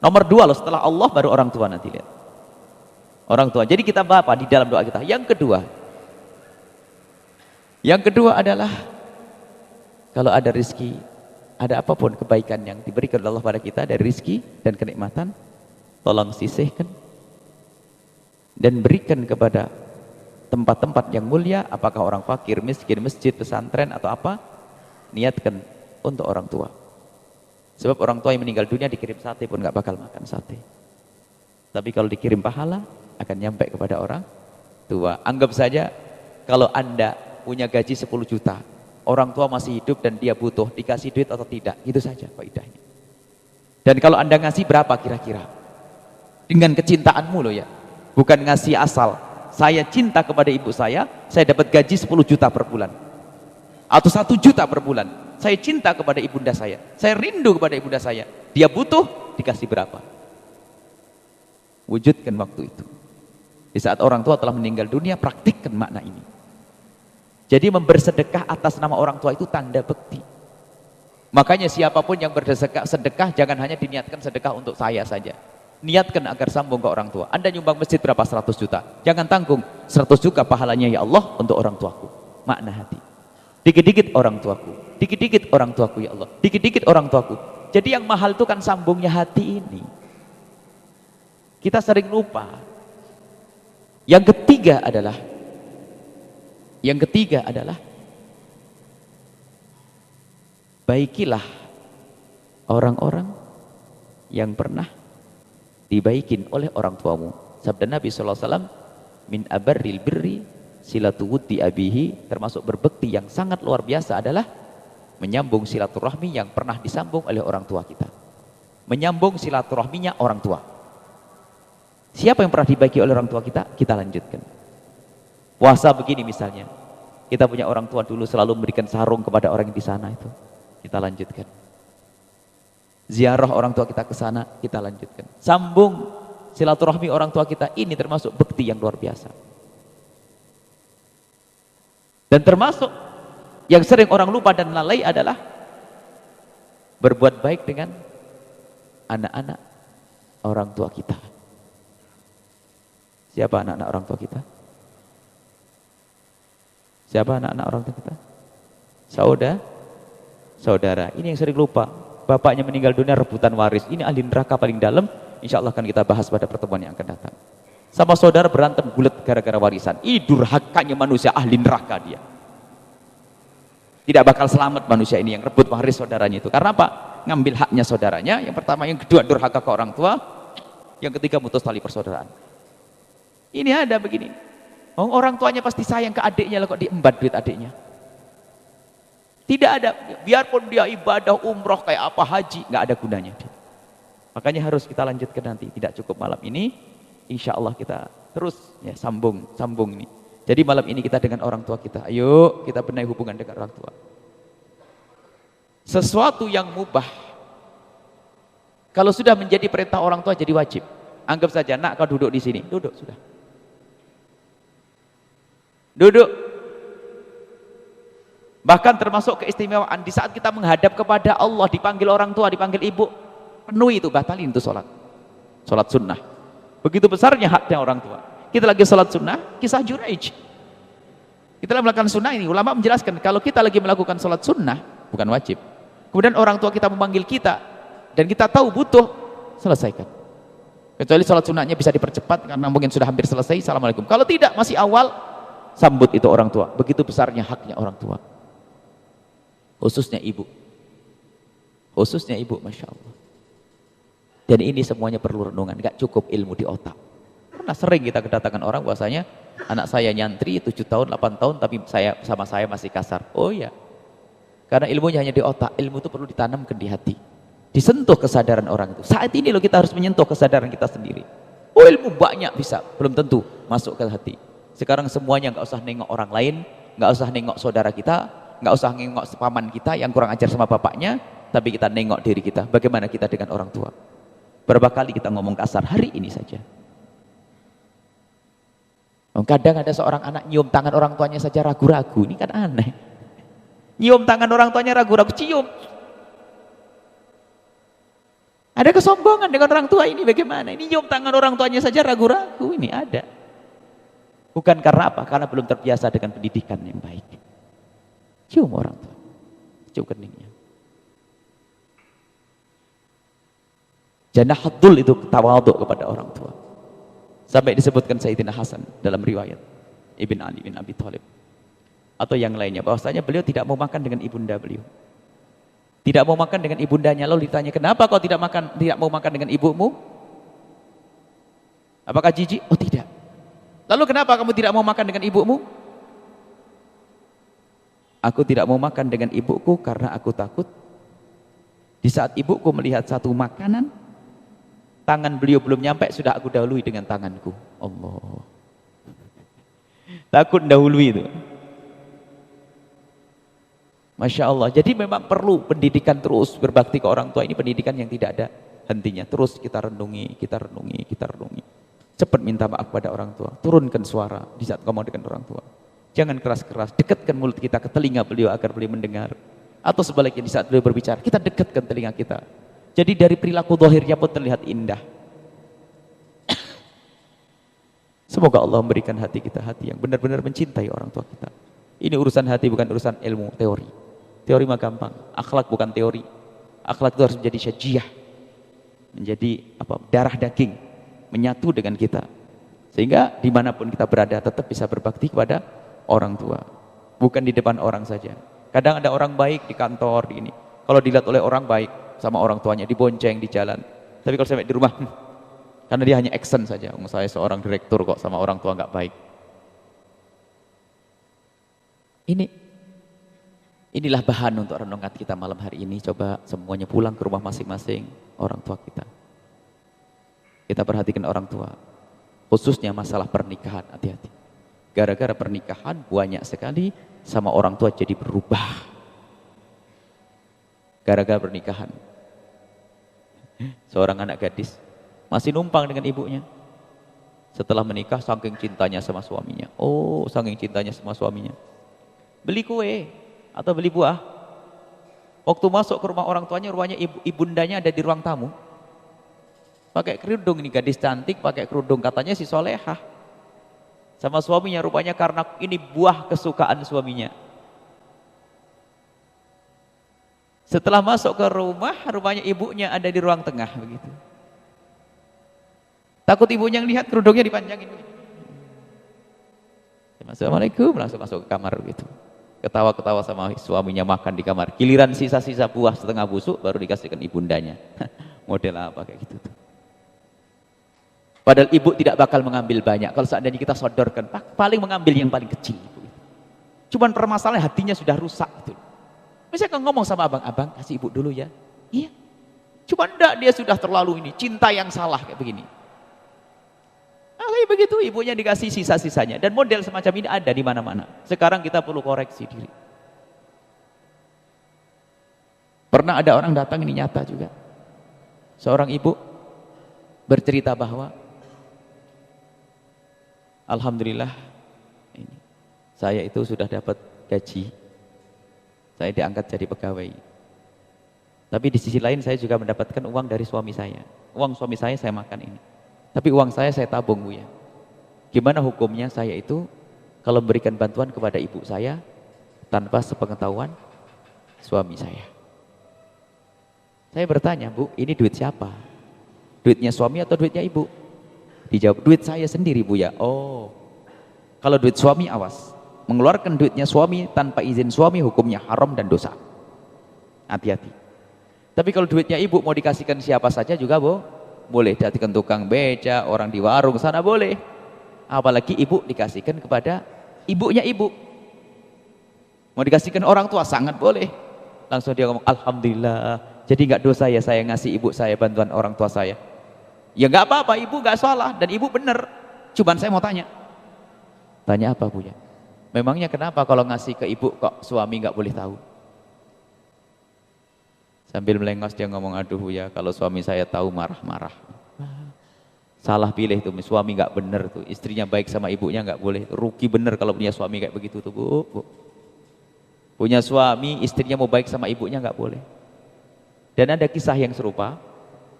Nomor dua loh, setelah Allah baru orang tua, nanti lihat orang tua. Jadi kita apa di dalam doa kita? Yang kedua adalah kalau ada rizki, ada apapun kebaikan yang diberikan oleh Allah pada kita dari rizki dan kenikmatan, tolong sisihkan dan berikan kepada tempat-tempat yang mulia, apakah orang fakir, miskin, masjid, pesantren atau apa, niatkan untuk orang tua. Sebab orang tua yang meninggal dunia dikirim sate pun nggak bakal makan sate. Tapi kalau dikirim pahala akan nyampe kepada orang tua. Anggap saja kalau anda punya gaji 10 juta, orang tua masih hidup dan dia butuh, dikasih duit atau tidak, itu saja faedahnya. Dan kalau anda ngasih berapa kira-kira? Dengan kecintaanmu loh ya, bukan ngasih asal. Saya cinta kepada ibu saya dapat gaji 10 juta per bulan atau 1 juta per bulan. Saya cinta kepada ibunda saya rindu kepada ibunda saya, dia butuh, dikasih berapa? Wujudkan waktu itu. Di saat orang tua telah meninggal dunia, praktikkan makna ini. Jadi bersedekah atas nama orang tua itu tanda bekti. Makanya siapapun yang bersedekah jangan hanya diniatkan sedekah untuk saya saja. Niatkan agar sambung ke orang tua. Anda nyumbang masjid berapa? 100 juta. Jangan tanggung 100 juta pahalanya ya Allah untuk orang tuaku. Makna hati. Dikit-dikit orang tuaku. Dikit-dikit orang tuaku ya Allah. Dikit-dikit orang tuaku. Jadi yang mahal itu kan sambungnya hati ini. Kita sering lupa. Yang ketiga adalah baikilah orang-orang yang pernah dibaikin oleh orang tuamu. Sabda Nabi SAW, min abarril birri silatu wuddi abihi, termasuk berbekti yang sangat luar biasa adalah menyambung silaturahmi yang pernah disambung oleh orang tua kita. Menyambung silaturahminya orang tua. Siapa yang pernah dibaiki oleh orang tua kita? Kita lanjutkan. Puasa begini misalnya, kita punya orang tua dulu selalu memberikan sarung kepada orang yang di sana itu, kita lanjutkan. Ziarah orang tua kita ke sana, kita lanjutkan. Sambung silaturahmi orang tua kita, ini termasuk bekti yang luar biasa. Dan termasuk yang sering orang lupa dan lalai adalah berbuat baik dengan anak-anak orang tua kita. Siapa anak-anak orang tua kita? Siapa anak-anak orang tua kita? Saudara. Ini yang sering lupa. Bapaknya meninggal dunia, rebutan waris. Ini ahli neraka paling dalam. Insya Allah akan kita bahas pada pertemuan yang akan datang. Sama saudara berantem bulat gara-gara warisan. Ini durhakanya manusia, ahli neraka dia. Tidak bakal selamat manusia ini yang rebut waris saudaranya itu. Karena apa? Ngambil haknya saudaranya. Yang pertama, yang kedua durhaka ke orang tua. Yang ketiga mutus tali persaudaraan. Ini ada begini. Oh, orang tuanya pasti sayang ke adiknya lah, kok diembat duit adiknya. Tidak ada, biarpun dia ibadah umroh kayak apa, haji, nggak ada gunanya. Makanya harus kita lanjutkan nanti, tidak cukup malam ini, insya Allah kita terus ya sambung ini. Jadi malam ini kita dengan orang tua kita, ayo kita benahi hubungan dengan orang tua. Sesuatu yang mubah, kalau sudah menjadi perintah orang tua jadi wajib. Anggap saja, nak kau duduk di sini, duduk sudah. Duduk. Bahkan termasuk keistimewaan di saat kita menghadap kepada Allah, dipanggil orang tua, dipanggil ibu, penuhi itu, batalin itu sholat sunnah. Begitu besarnya haknya orang tua. Kita lagi sholat sunnah, kisah Juraij. Kita melakukan sunnah ini, ulama menjelaskan kalau kita lagi melakukan sholat sunnah, bukan wajib, kemudian orang tua kita memanggil kita dan kita tahu butuh, selesaikan. Kecuali sholat sunnahnya bisa dipercepat karena mungkin sudah hampir selesai, assalamualaikum. Kalau tidak, masih awal, sambut itu orang tua. Begitu besarnya haknya orang tua. khususnya ibu. Khususnya ibu, Masya Allah. Dan ini semuanya perlu renungan, gak cukup ilmu di otak. Karena sering kita kedatangan orang bahwasanya anak saya nyantri 7 tahun, 8 tahun tapi sama saya masih kasar. Oh iya. Karena ilmunya hanya di otak, ilmu itu perlu ditanamkan di hati. Disentuh kesadaran orang itu. Saat ini loh kita harus menyentuh kesadaran kita sendiri. Oh ilmu banyak bisa, belum tentu masuk ke hati. Sekarang semuanya nggak usah nengok orang lain, nggak usah nengok saudara kita, nggak usah nengok paman kita yang kurang ajar sama bapaknya, tapi kita nengok diri kita. Bagaimana kita dengan orang tua? Berapa kali kita ngomong kasar hari ini saja. Kadang ada seorang anak nyium tangan orang tuanya saja ragu-ragu, ini kan aneh. Nyium tangan orang tuanya ragu-ragu, cium. Ada kesombongan dengan orang tua ini bagaimana? Ini nyium tangan orang tuanya saja ragu-ragu, ini ada. Bukan karena apa? Karena belum terbiasa dengan pendidikan yang baik. Cium orang tua, cium keningnya. Janahadul itu tawaduk kepada orang tua. Sampai disebutkan Sayyidina Hasan dalam riwayat Ibn Ali bin Abi Thalib atau yang lainnya bahwasanya beliau tidak mau makan dengan ibunda beliau. Tidak mau makan dengan ibundanya, lalu ditanya, kenapa kau tidak mau makan dengan ibumu? Apakah jijik? Oh tidak. Lalu kenapa kamu tidak mau makan dengan ibumu? Aku tidak mau makan dengan ibuku karena aku takut di saat ibuku melihat satu makanan, tangan beliau belum nyampe, sudah aku dahului dengan tanganku. Allah. Takut dahului itu. Masya Allah. Jadi memang perlu pendidikan terus, berbakti ke orang tua ini pendidikan yang tidak ada hentinya. Terus kita renungi, kita renungi, kita renungi. Cepat minta maaf pada orang tua. Turunkan suara di saat ngomong dengan orang tua. Jangan keras-keras. Dekatkan mulut kita ke telinga beliau agar beliau mendengar. Atau sebaliknya di saat beliau berbicara, kita dekatkan telinga kita. Jadi dari perilaku zahirnya pun terlihat indah. Semoga Allah memberikan hati kita hati yang benar-benar mencintai orang tua kita. Ini urusan hati, bukan urusan ilmu, teori. Teori mah gampang, akhlak bukan teori. Akhlak itu harus menjadi syajiah, menjadi darah daging, menyatu dengan kita. Sehingga dimanapun kita berada tetap bisa berbakti kepada orang tua. Bukan di depan orang saja. Kadang ada orang baik di kantor, di ini. Kalau dilihat oleh orang baik sama orang tuanya, dibonceng di jalan. Tapi kalau sampai di rumah, karena dia hanya action saja. Saya seorang direktur kok sama orang tua nggak baik. Inilah bahan untuk renungan kita malam hari ini. Coba semuanya pulang ke rumah masing-masing orang tua kita. Kita perhatikan orang tua. Khususnya masalah pernikahan, hati-hati. Gara-gara pernikahan banyak sekali sama orang tua jadi berubah. Gara-gara pernikahan. Seorang anak gadis masih numpang dengan ibunya. Setelah menikah saking cintanya sama suaminya. Oh, saking cintanya sama suaminya. Beli kue atau beli buah. Waktu masuk ke rumah orang tuanya, rupanya ibundanya ada di ruang tamu. Pakai kerudung, ini gadis cantik pakai kerudung, katanya si solehah. Sama suaminya, rupanya karena ini buah kesukaan suaminya. Setelah masuk ke rumah, rupanya ibunya ada di ruang tengah begitu. Takut ibunya lihat kerudungnya dipanjangin. Assalamualaikum, langsung masuk ke kamar begitu. Ketawa-ketawa sama suaminya, makan di kamar. Giliran sisa-sisa buah setengah busuk baru dikasihkan ibundanya. Model apa kayak gitu tuh. Padahal ibu tidak bakal mengambil banyak. Kalau seandainya kita sodorkan, paling mengambil yang paling kecil. Cuman permasalahan hatinya sudah rusak gitu. Misalnya ngomong sama abang, kasih ibu dulu ya. Iya. Cuman enggak, dia sudah terlalu ini, cinta yang salah kayak begini. Kayak begitu, ibunya dikasih sisa-sisanya. Dan model semacam ini ada di mana-mana. Sekarang kita perlu koreksi diri. Pernah ada orang datang, ini nyata juga. Seorang ibu bercerita bahwa alhamdulillah ini, saya itu sudah dapat gaji. Saya diangkat jadi pegawai. Tapi di sisi lain saya juga mendapatkan uang dari suami saya. Uang suami saya makan ini. Tapi uang saya tabung, Bu ya. Gimana hukumnya saya itu kalau memberikan bantuan kepada ibu saya tanpa sepengetahuan suami saya? Saya bertanya, Bu, ini duit siapa? Duitnya suami atau duitnya ibu? Dijawab, duit saya sendiri, Bu ya. Oh, kalau duit suami awas. Mengeluarkan duitnya suami tanpa izin suami hukumnya haram dan dosa. Hati-hati. Tapi kalau duitnya ibu mau dikasihkan siapa saja juga boleh. Dikasihkan tukang beca, orang di warung sana boleh. Apalagi ibu dikasihkan kepada ibunya ibu. Mau dikasihkan orang tua sangat boleh. Langsung dia ngomong, alhamdulillah. Jadi nggak dosa ya saya ngasih ibu saya bantuan orang tua saya. Ya nggak apa-apa, ibu nggak salah dan ibu bener. Cuman saya mau tanya. Tanya apa Bu ya? Memangnya kenapa kalau ngasih ke ibu kok suami nggak boleh tahu? Sambil melengos dia ngomong, aduh ya kalau suami saya tahu marah-marah. Salah pilih tuh, suami nggak bener tuh. Istrinya baik sama ibunya nggak boleh. Rugi bener kalau punya suami kayak begitu tuh Bu. Punya suami, istrinya mau baik sama ibunya nggak boleh. Dan ada kisah yang serupa.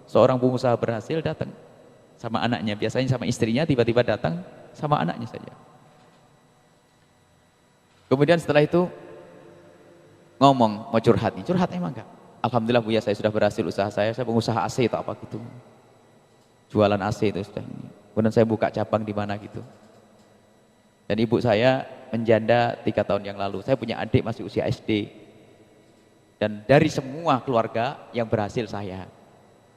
Seorang pengusaha berhasil datang sama anaknya. Biasanya sama istrinya, tiba-tiba datang sama anaknya saja. Kemudian setelah itu ngomong, mau curhat nih. Curhat emang enggak? Alhamdulillah Bu ya, saya sudah berhasil usaha saya pengusaha AC atau apa gitu. Jualan AC itu sudah. Kemudian saya buka cabang di mana gitu. Dan ibu saya menjanda 3 tahun yang lalu. Saya punya adik masih usia SD. Dan dari semua keluarga yang berhasil saya.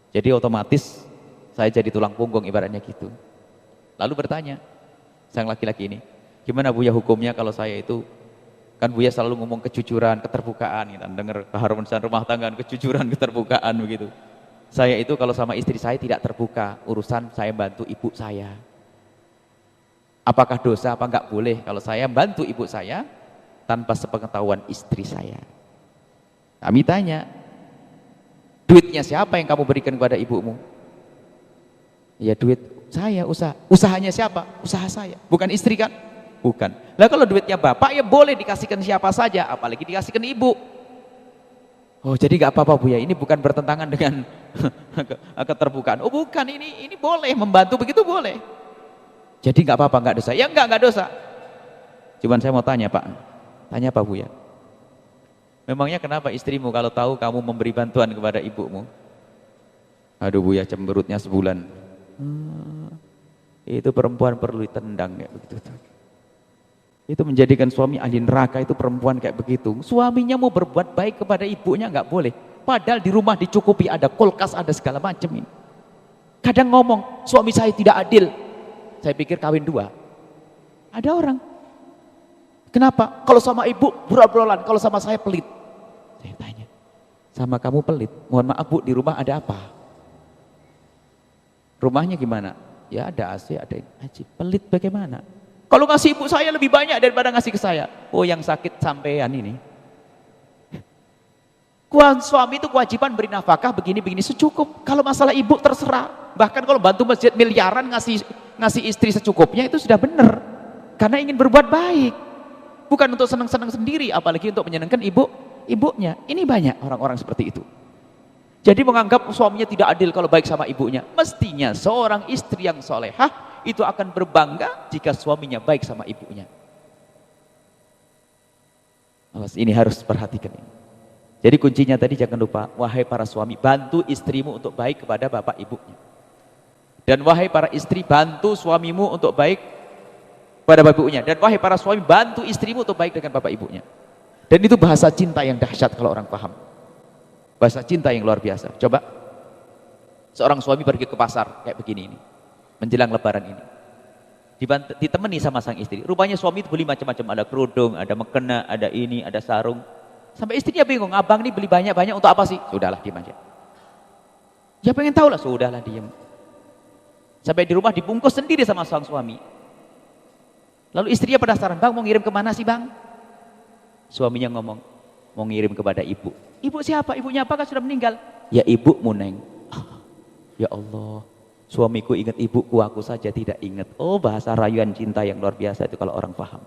Jadi otomatis saya jadi tulang punggung ibaratnya gitu. Lalu bertanya, sang laki-laki ini, gimana Bu ya hukumnya kalau saya itu, kan Buya selalu ngomong kejujuran, keterbukaan, gitu. Dengar keharmonisan rumah tangga, kejujuran, keterbukaan begitu. Saya itu kalau sama istri saya tidak terbuka, urusan saya bantu ibu saya. Apakah dosa apa enggak boleh kalau saya bantu ibu saya tanpa sepengetahuan istri saya? Kami tanya, duitnya siapa yang kamu berikan kepada ibumu? Ya duit saya, usahanya siapa? Usaha saya, bukan istri kan? Bukan. Lah kalau duitnya bapak ya boleh dikasihkan siapa saja, apalagi dikasihkan ibu. Oh jadi nggak apa-apa Bu ya, ini bukan bertentangan dengan keterbukaan. Oh bukan, ini boleh membantu begitu boleh. Jadi nggak apa-apa, nggak dosa. Ya nggak dosa. Cuman saya mau tanya Pak, tanya apa Bu ya? Memangnya kenapa istrimu kalau tahu kamu memberi bantuan kepada ibumu? Aduh Bu ya, cemberutnya sebulan. Itu perempuan perlu ditendang kayak begitu. Itu menjadikan suami ahli neraka itu perempuan kayak begitu. Suaminya mau berbuat baik kepada ibunya nggak boleh. Padahal di rumah dicukupi, ada kulkas, ada segala macam ini. Kadang ngomong, suami saya tidak adil. Saya pikir kawin 2. Ada orang. Kenapa? Kalau sama ibu beral-beralan, kalau sama saya pelit. Saya tanya, sama kamu pelit? Mohon maaf Bu, di rumah ada apa? Rumahnya gimana? Ya ada AC, ada ini. Pelit bagaimana? Kalau ngasih ibu saya lebih banyak daripada ngasih ke saya. Oh yang sakit sampean ini. Suami itu kewajiban beri nafkah begini-begini secukup. Kalau masalah ibu terserah. Bahkan kalau bantu masjid miliaran ngasih istri secukupnya itu sudah benar. Karena ingin berbuat baik. Bukan untuk senang-senang sendiri, apalagi untuk menyenangkan ibunya. Ini banyak orang-orang seperti itu. Jadi menganggap suaminya tidak adil kalau baik sama ibunya. Mestinya seorang istri yang solehah itu akan berbangga jika suaminya baik sama ibunya. Ini harus perhatikan ini. Jadi kuncinya tadi jangan lupa, wahai para suami, bantu istrimu untuk baik kepada bapak ibunya. Dan wahai para istri, bantu suamimu untuk baik kepada bapak ibunya. Dan wahai para suami, bantu istrimu untuk baik dengan bapak ibunya. Dan itu bahasa cinta yang dahsyat kalau orang paham. Bahasa cinta yang luar biasa. Coba seorang suami pergi ke pasar kayak begini ini. Menjelang lebaran ini ditemani sama sang istri. Rupanya suami itu beli macam-macam, ada kerudung, ada mekena, ada ini, ada sarung. Sampai istrinya bingung, abang ini beli banyak-banyak untuk apa sih? Sudahlah diam aja. Ya pengen tahu lah, sudahlah diam. Sampai di rumah dibungkus sendiri sama sang suami. Lalu istrinya penasaran, bang mau ngirim kemana sih bang? Suaminya ngomong, mau ngirim kepada ibu. Ibu siapa? Ibunya apa kan sudah meninggal? Ya ibumu Neng. Ya Allah. Suamiku ingat ibuku, aku saja tidak ingat. Oh bahasa rayuan cinta yang luar biasa itu kalau orang paham.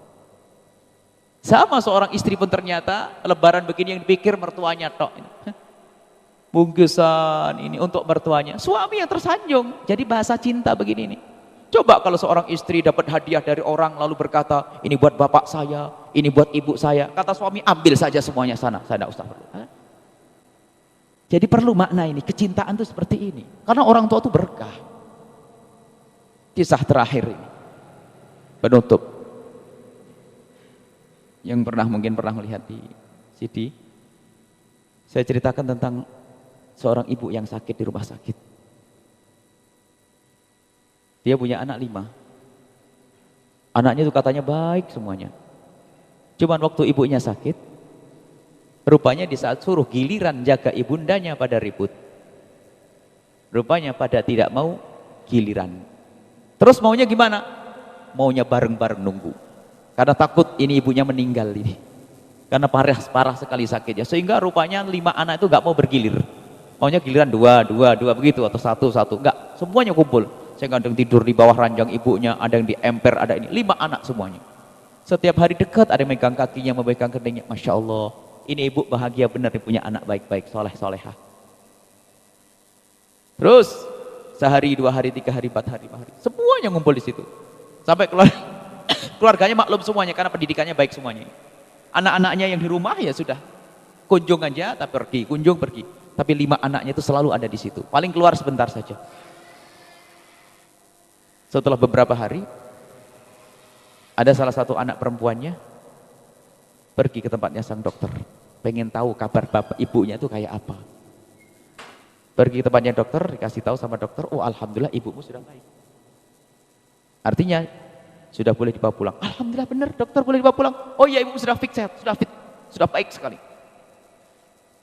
Sama seorang istri pun ternyata lebaran begini yang dipikir mertuanya tok. Bungkusan ini untuk mertuanya. Suami yang tersanjung. Jadi bahasa cinta begini nih. Coba kalau seorang istri dapat hadiah dari orang lalu berkata, ini buat bapak saya, ini buat ibu saya. Kata suami, ambil saja semuanya sana, saya tidak usah perlu. Jadi perlu makna ini, kecintaan itu seperti ini. Karena orang tua itu berkah. Kisah terakhir ini, penutup, yang mungkin pernah melihat di CD. Saya ceritakan tentang seorang ibu yang sakit di rumah sakit. Dia punya anak 5. Anaknya itu katanya baik semuanya. Cuman waktu ibunya sakit, rupanya di saat suruh giliran jaga ibundanya pada ribut. Rupanya pada tidak mau giliran. Terus maunya gimana? Maunya bareng-bareng nunggu. Karena takut ini ibunya meninggal ini. Karena parah sekali sakitnya. Sehingga rupanya 5 anak itu gak mau bergilir. Maunya giliran 2 begitu atau 1 enggak, semuanya kumpul. Saya kadang tidur di bawah ranjang ibunya, ada yang di emper, ada ini 5 anak semuanya. Setiap hari dekat ada yang megang kakinya, memegang keningnya. Masya Allah, ini ibu bahagia benar punya anak baik-baik, soleh-solehah. Terus sehari, 2 hari, 3 hari, 4 hari, 5 hari, semuanya ngumpul di situ. Sampai keluarganya maklum semuanya karena pendidikannya baik semuanya. Anak-anaknya yang di rumah ya sudah kunjung aja, tapi pergi, kunjung pergi. Tapi 5 anaknya itu selalu ada di situ. Paling keluar sebentar saja. Setelah beberapa hari, ada salah satu anak perempuannya pergi ke tempatnya sang dokter, pengen tahu kabar bapak ibunya itu kayak apa. Pergi ke tempatnya dokter, dikasih tahu sama dokter, oh alhamdulillah ibumu sudah baik. Artinya sudah boleh dibawa pulang. Alhamdulillah benar, dokter boleh dibawa pulang. Oh iya, ibu sudah fit, sehat, sudah fit, sudah baik sekali.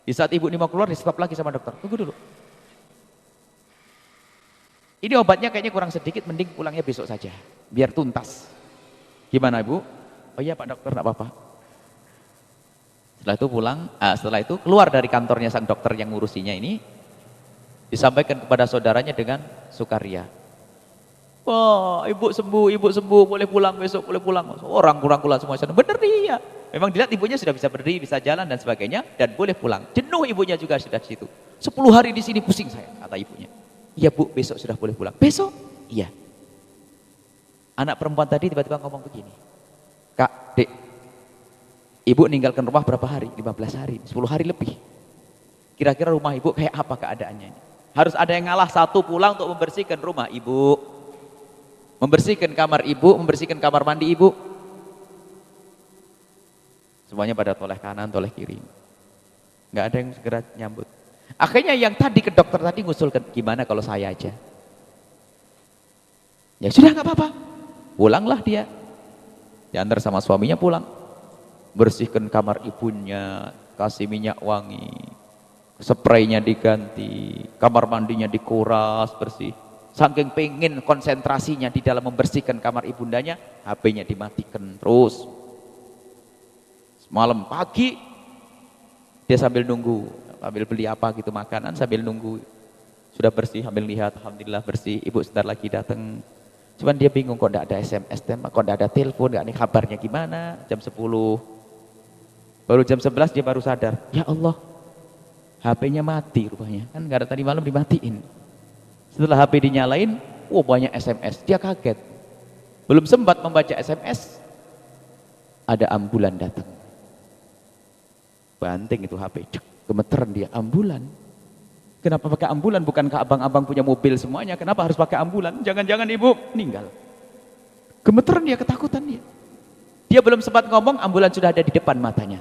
Di saat ibu ini mau keluar, di stop lagi sama dokter. Tunggu dulu. Ini obatnya kayaknya kurang sedikit, mending pulangnya besok saja, biar tuntas. Gimana ibu? Oh iya pak dokter, enggak apa-apa. Setelah itu pulang, setelah itu keluar dari kantornya sang dokter yang ngurusinya ini, disampaikan kepada saudaranya dengan sukaria. Wah, ibu sembuh, boleh pulang besok, boleh pulang. Orang kurang-kurang semua sana. Bener dia. Memang dilihat ibunya sudah bisa berdiri, bisa jalan dan sebagainya, dan boleh pulang. Jenuh ibunya juga sudah di situ. 10 hari di sini pusing saya, kata ibunya. Iya bu, besok sudah boleh pulang. Besok? Iya. Anak perempuan tadi tiba-tiba ngomong begini. Kak, dek, ibu ninggalkan rumah berapa hari? 15 hari, 10 hari lebih. Kira-kira rumah ibu kayak apa keadaannya ini? Harus ada yang ngalah satu pulang untuk membersihkan rumah ibu, membersihkan kamar ibu, membersihkan kamar mandi ibu. Semuanya pada toleh kanan, toleh kiri. Nggak ada yang segera nyambut. Akhirnya yang tadi ke dokter tadi ngusulkan, gimana kalau saya aja? Ya sudah nggak apa-apa. Pulanglah dia. Diantar sama suaminya pulang. Bersihkan kamar ibunya, kasih minyak wangi, spraynya diganti, kamar mandinya dikuras bersih. Saking pengen konsentrasinya di dalam membersihkan kamar ibundanya, HP-nya dimatikan terus. Malam pagi dia sambil nunggu, sambil beli apa gitu makanan sambil nunggu. Sudah bersih, sambil lihat, alhamdulillah bersih. Ibu sebentar lagi datang. Cuman dia bingung kok enggak ada SMS, kok enggak ada telepon, enggak nih kabarnya gimana? Jam 10. Baru jam 11 dia baru sadar. Ya Allah. HP-nya mati rupanya. Kan enggak ada tadi malam dimatiin. Setelah HP dinyalain, banyak SMS. Dia kaget. Belum sempat membaca SMS, ada ambulan datang. Banting itu HP, gemeteran dia, ambulan. Kenapa pakai ambulan? Bukankah abang-abang punya mobil semuanya? Kenapa harus pakai ambulan? Jangan-jangan ibu meninggal. Gemeteran dia, ketakutan dia. Dia belum sempat ngomong, ambulan sudah ada di depan matanya.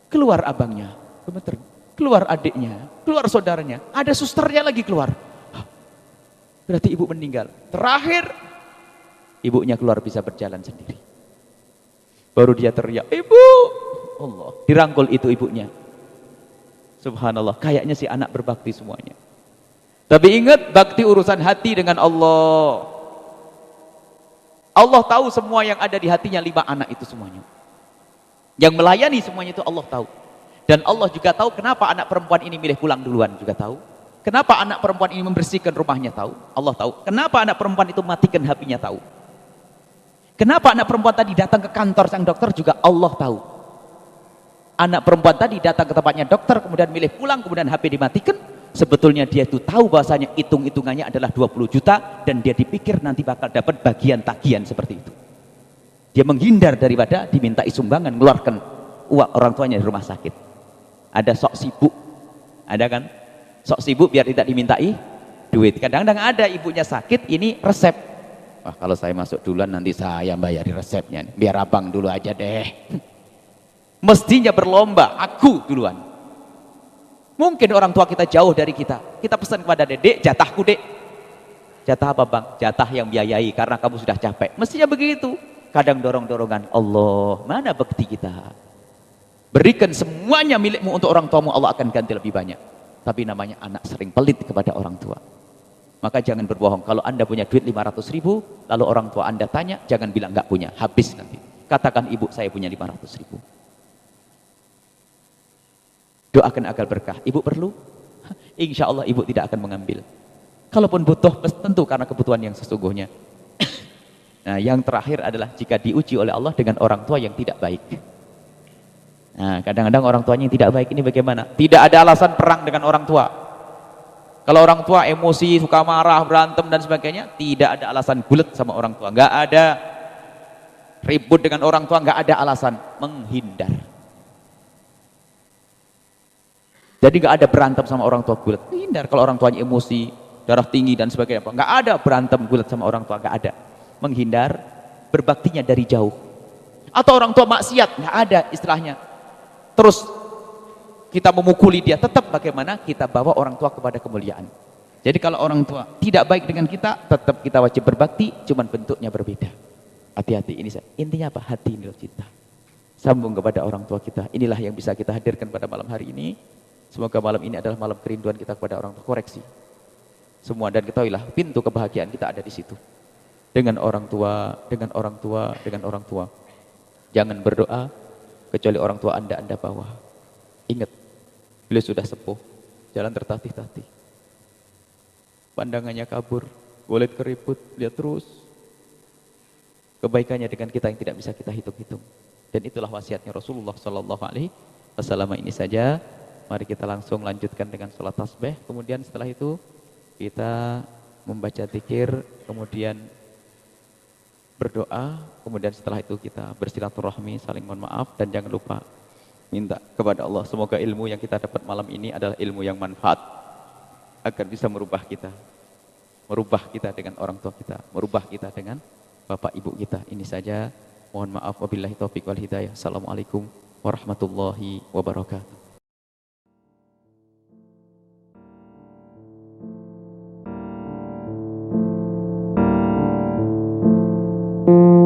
Keluar abangnya, gemeteran. Keluar adiknya, keluar saudaranya, ada susternya lagi keluar. Berarti ibu meninggal. Terakhir, ibunya keluar bisa berjalan sendiri. Baru dia teriak, ibu! Allah, dirangkul itu ibunya. Subhanallah, kayaknya si anak berbakti semuanya. Tapi ingat, bakti urusan hati dengan Allah. Allah tahu semua yang ada di hatinya 5 anak itu semuanya. Yang melayani semuanya itu Allah tahu. Dan Allah juga tahu kenapa anak perempuan ini milih pulang duluan, juga tahu. Kenapa anak perempuan ini membersihkan rumahnya, tahu. Allah tahu. Kenapa anak perempuan itu matikan HP-nya, tahu. Kenapa anak perempuan tadi datang ke kantor sang dokter, juga Allah tahu. Anak perempuan tadi datang ke tempatnya dokter, kemudian milih pulang, kemudian HP dimatikan. Sebetulnya dia itu tahu bahasanya hitung-hitungannya adalah 20 juta dan dia dipikir nanti bakal dapat bagian tagihan seperti itu. Dia menghindar daripada dimintai sumbangan, mengeluarkan uang orang tuanya di rumah sakit. Ada sok sibuk, ada kan? Sok sibuk biar tidak dimintai duit. Kadang-kadang ada ibunya sakit, ini resep. Wah, kalau saya masuk duluan nanti saya bayari resepnya. Biar abang dulu aja deh. Mestinya berlomba, aku duluan. Mungkin orang tua kita jauh dari kita. Kita pesan kepada Dek, jatahku Dek. Jatah apa bang? Jatah yang biayai karena kamu sudah capek. Mestinya begitu. Kadang dorong-dorongan. Allah, mana bekti kita? Berikan semuanya milikmu untuk orang tuamu, Allah akan ganti lebih banyak. Tapi namanya anak sering pelit kepada orang tua. Maka jangan berbohong. Kalau anda punya duit 500 ribu, lalu orang tua anda tanya, jangan bilang nggak punya. Habis nanti. Katakan ibu saya punya 500 ribu. Doakan agar berkah. Ibu perlu? Insya Allah ibu tidak akan mengambil. Kalaupun butuh, tentu karena kebutuhan yang sesungguhnya. Nah, yang terakhir adalah jika diuji oleh Allah dengan orang tua yang tidak baik. Nah, kadang-kadang orang tuanya yang tidak baik ini bagaimana? Tidak ada alasan perang dengan orang tua. Kalau orang tua emosi, suka marah, berantem dan sebagainya, tidak ada alasan bulat sama orang tua. Nggak ada ribut dengan orang tua, nggak ada alasan. Menghindar. Jadi nggak ada berantem sama orang tua bulat. Menghindar kalau orang tuanya emosi, darah tinggi dan sebagainya. Nggak ada berantem bulat sama orang tua, nggak ada. Menghindar, berbaktinya dari jauh. Atau orang tua maksiat, nggak ada istilahnya. Terus kita memukuli dia, tetap bagaimana kita bawa orang tua kepada kemuliaan. Jadi kalau orang tua tidak baik dengan kita, tetap kita wajib berbakti, cuman bentuknya berbeda. Hati-hati, ini intinya apa? Hati nilai cinta. Sambung kepada orang tua kita. Inilah yang bisa kita hadirkan pada malam hari ini. Semoga malam ini adalah malam kerinduan kita kepada orang tua. Koreksi semua, dan ketahuilah pintu kebahagiaan kita ada di situ. Dengan orang tua, dengan orang tua, dengan orang tua. Jangan berdoa kecuali orang tua anda bawa. Ingat, beliau sudah sepuh, jalan tertatih-tatih, pandangannya kabur, kulit keriput, lihat terus kebaikannya dengan kita yang tidak bisa kita hitung-hitung. Dan itulah wasiatnya Rasulullah Sallallahu Alaihi Wasallam. Ini saja. Mari kita langsung lanjutkan dengan sholat tasbih. Kemudian setelah itu kita membaca zikir, kemudian berdoa, kemudian setelah itu kita bersilaturahmi, saling mohon maaf, dan jangan lupa minta kepada Allah semoga ilmu yang kita dapat malam ini adalah ilmu yang manfaat agar bisa merubah kita dengan orang tua kita, merubah kita dengan bapak ibu kita. Ini saja, mohon maaf, wabillahi taufiq wal hidayah. Assalamualaikum warahmatullahi wabarakatuh. Thank you.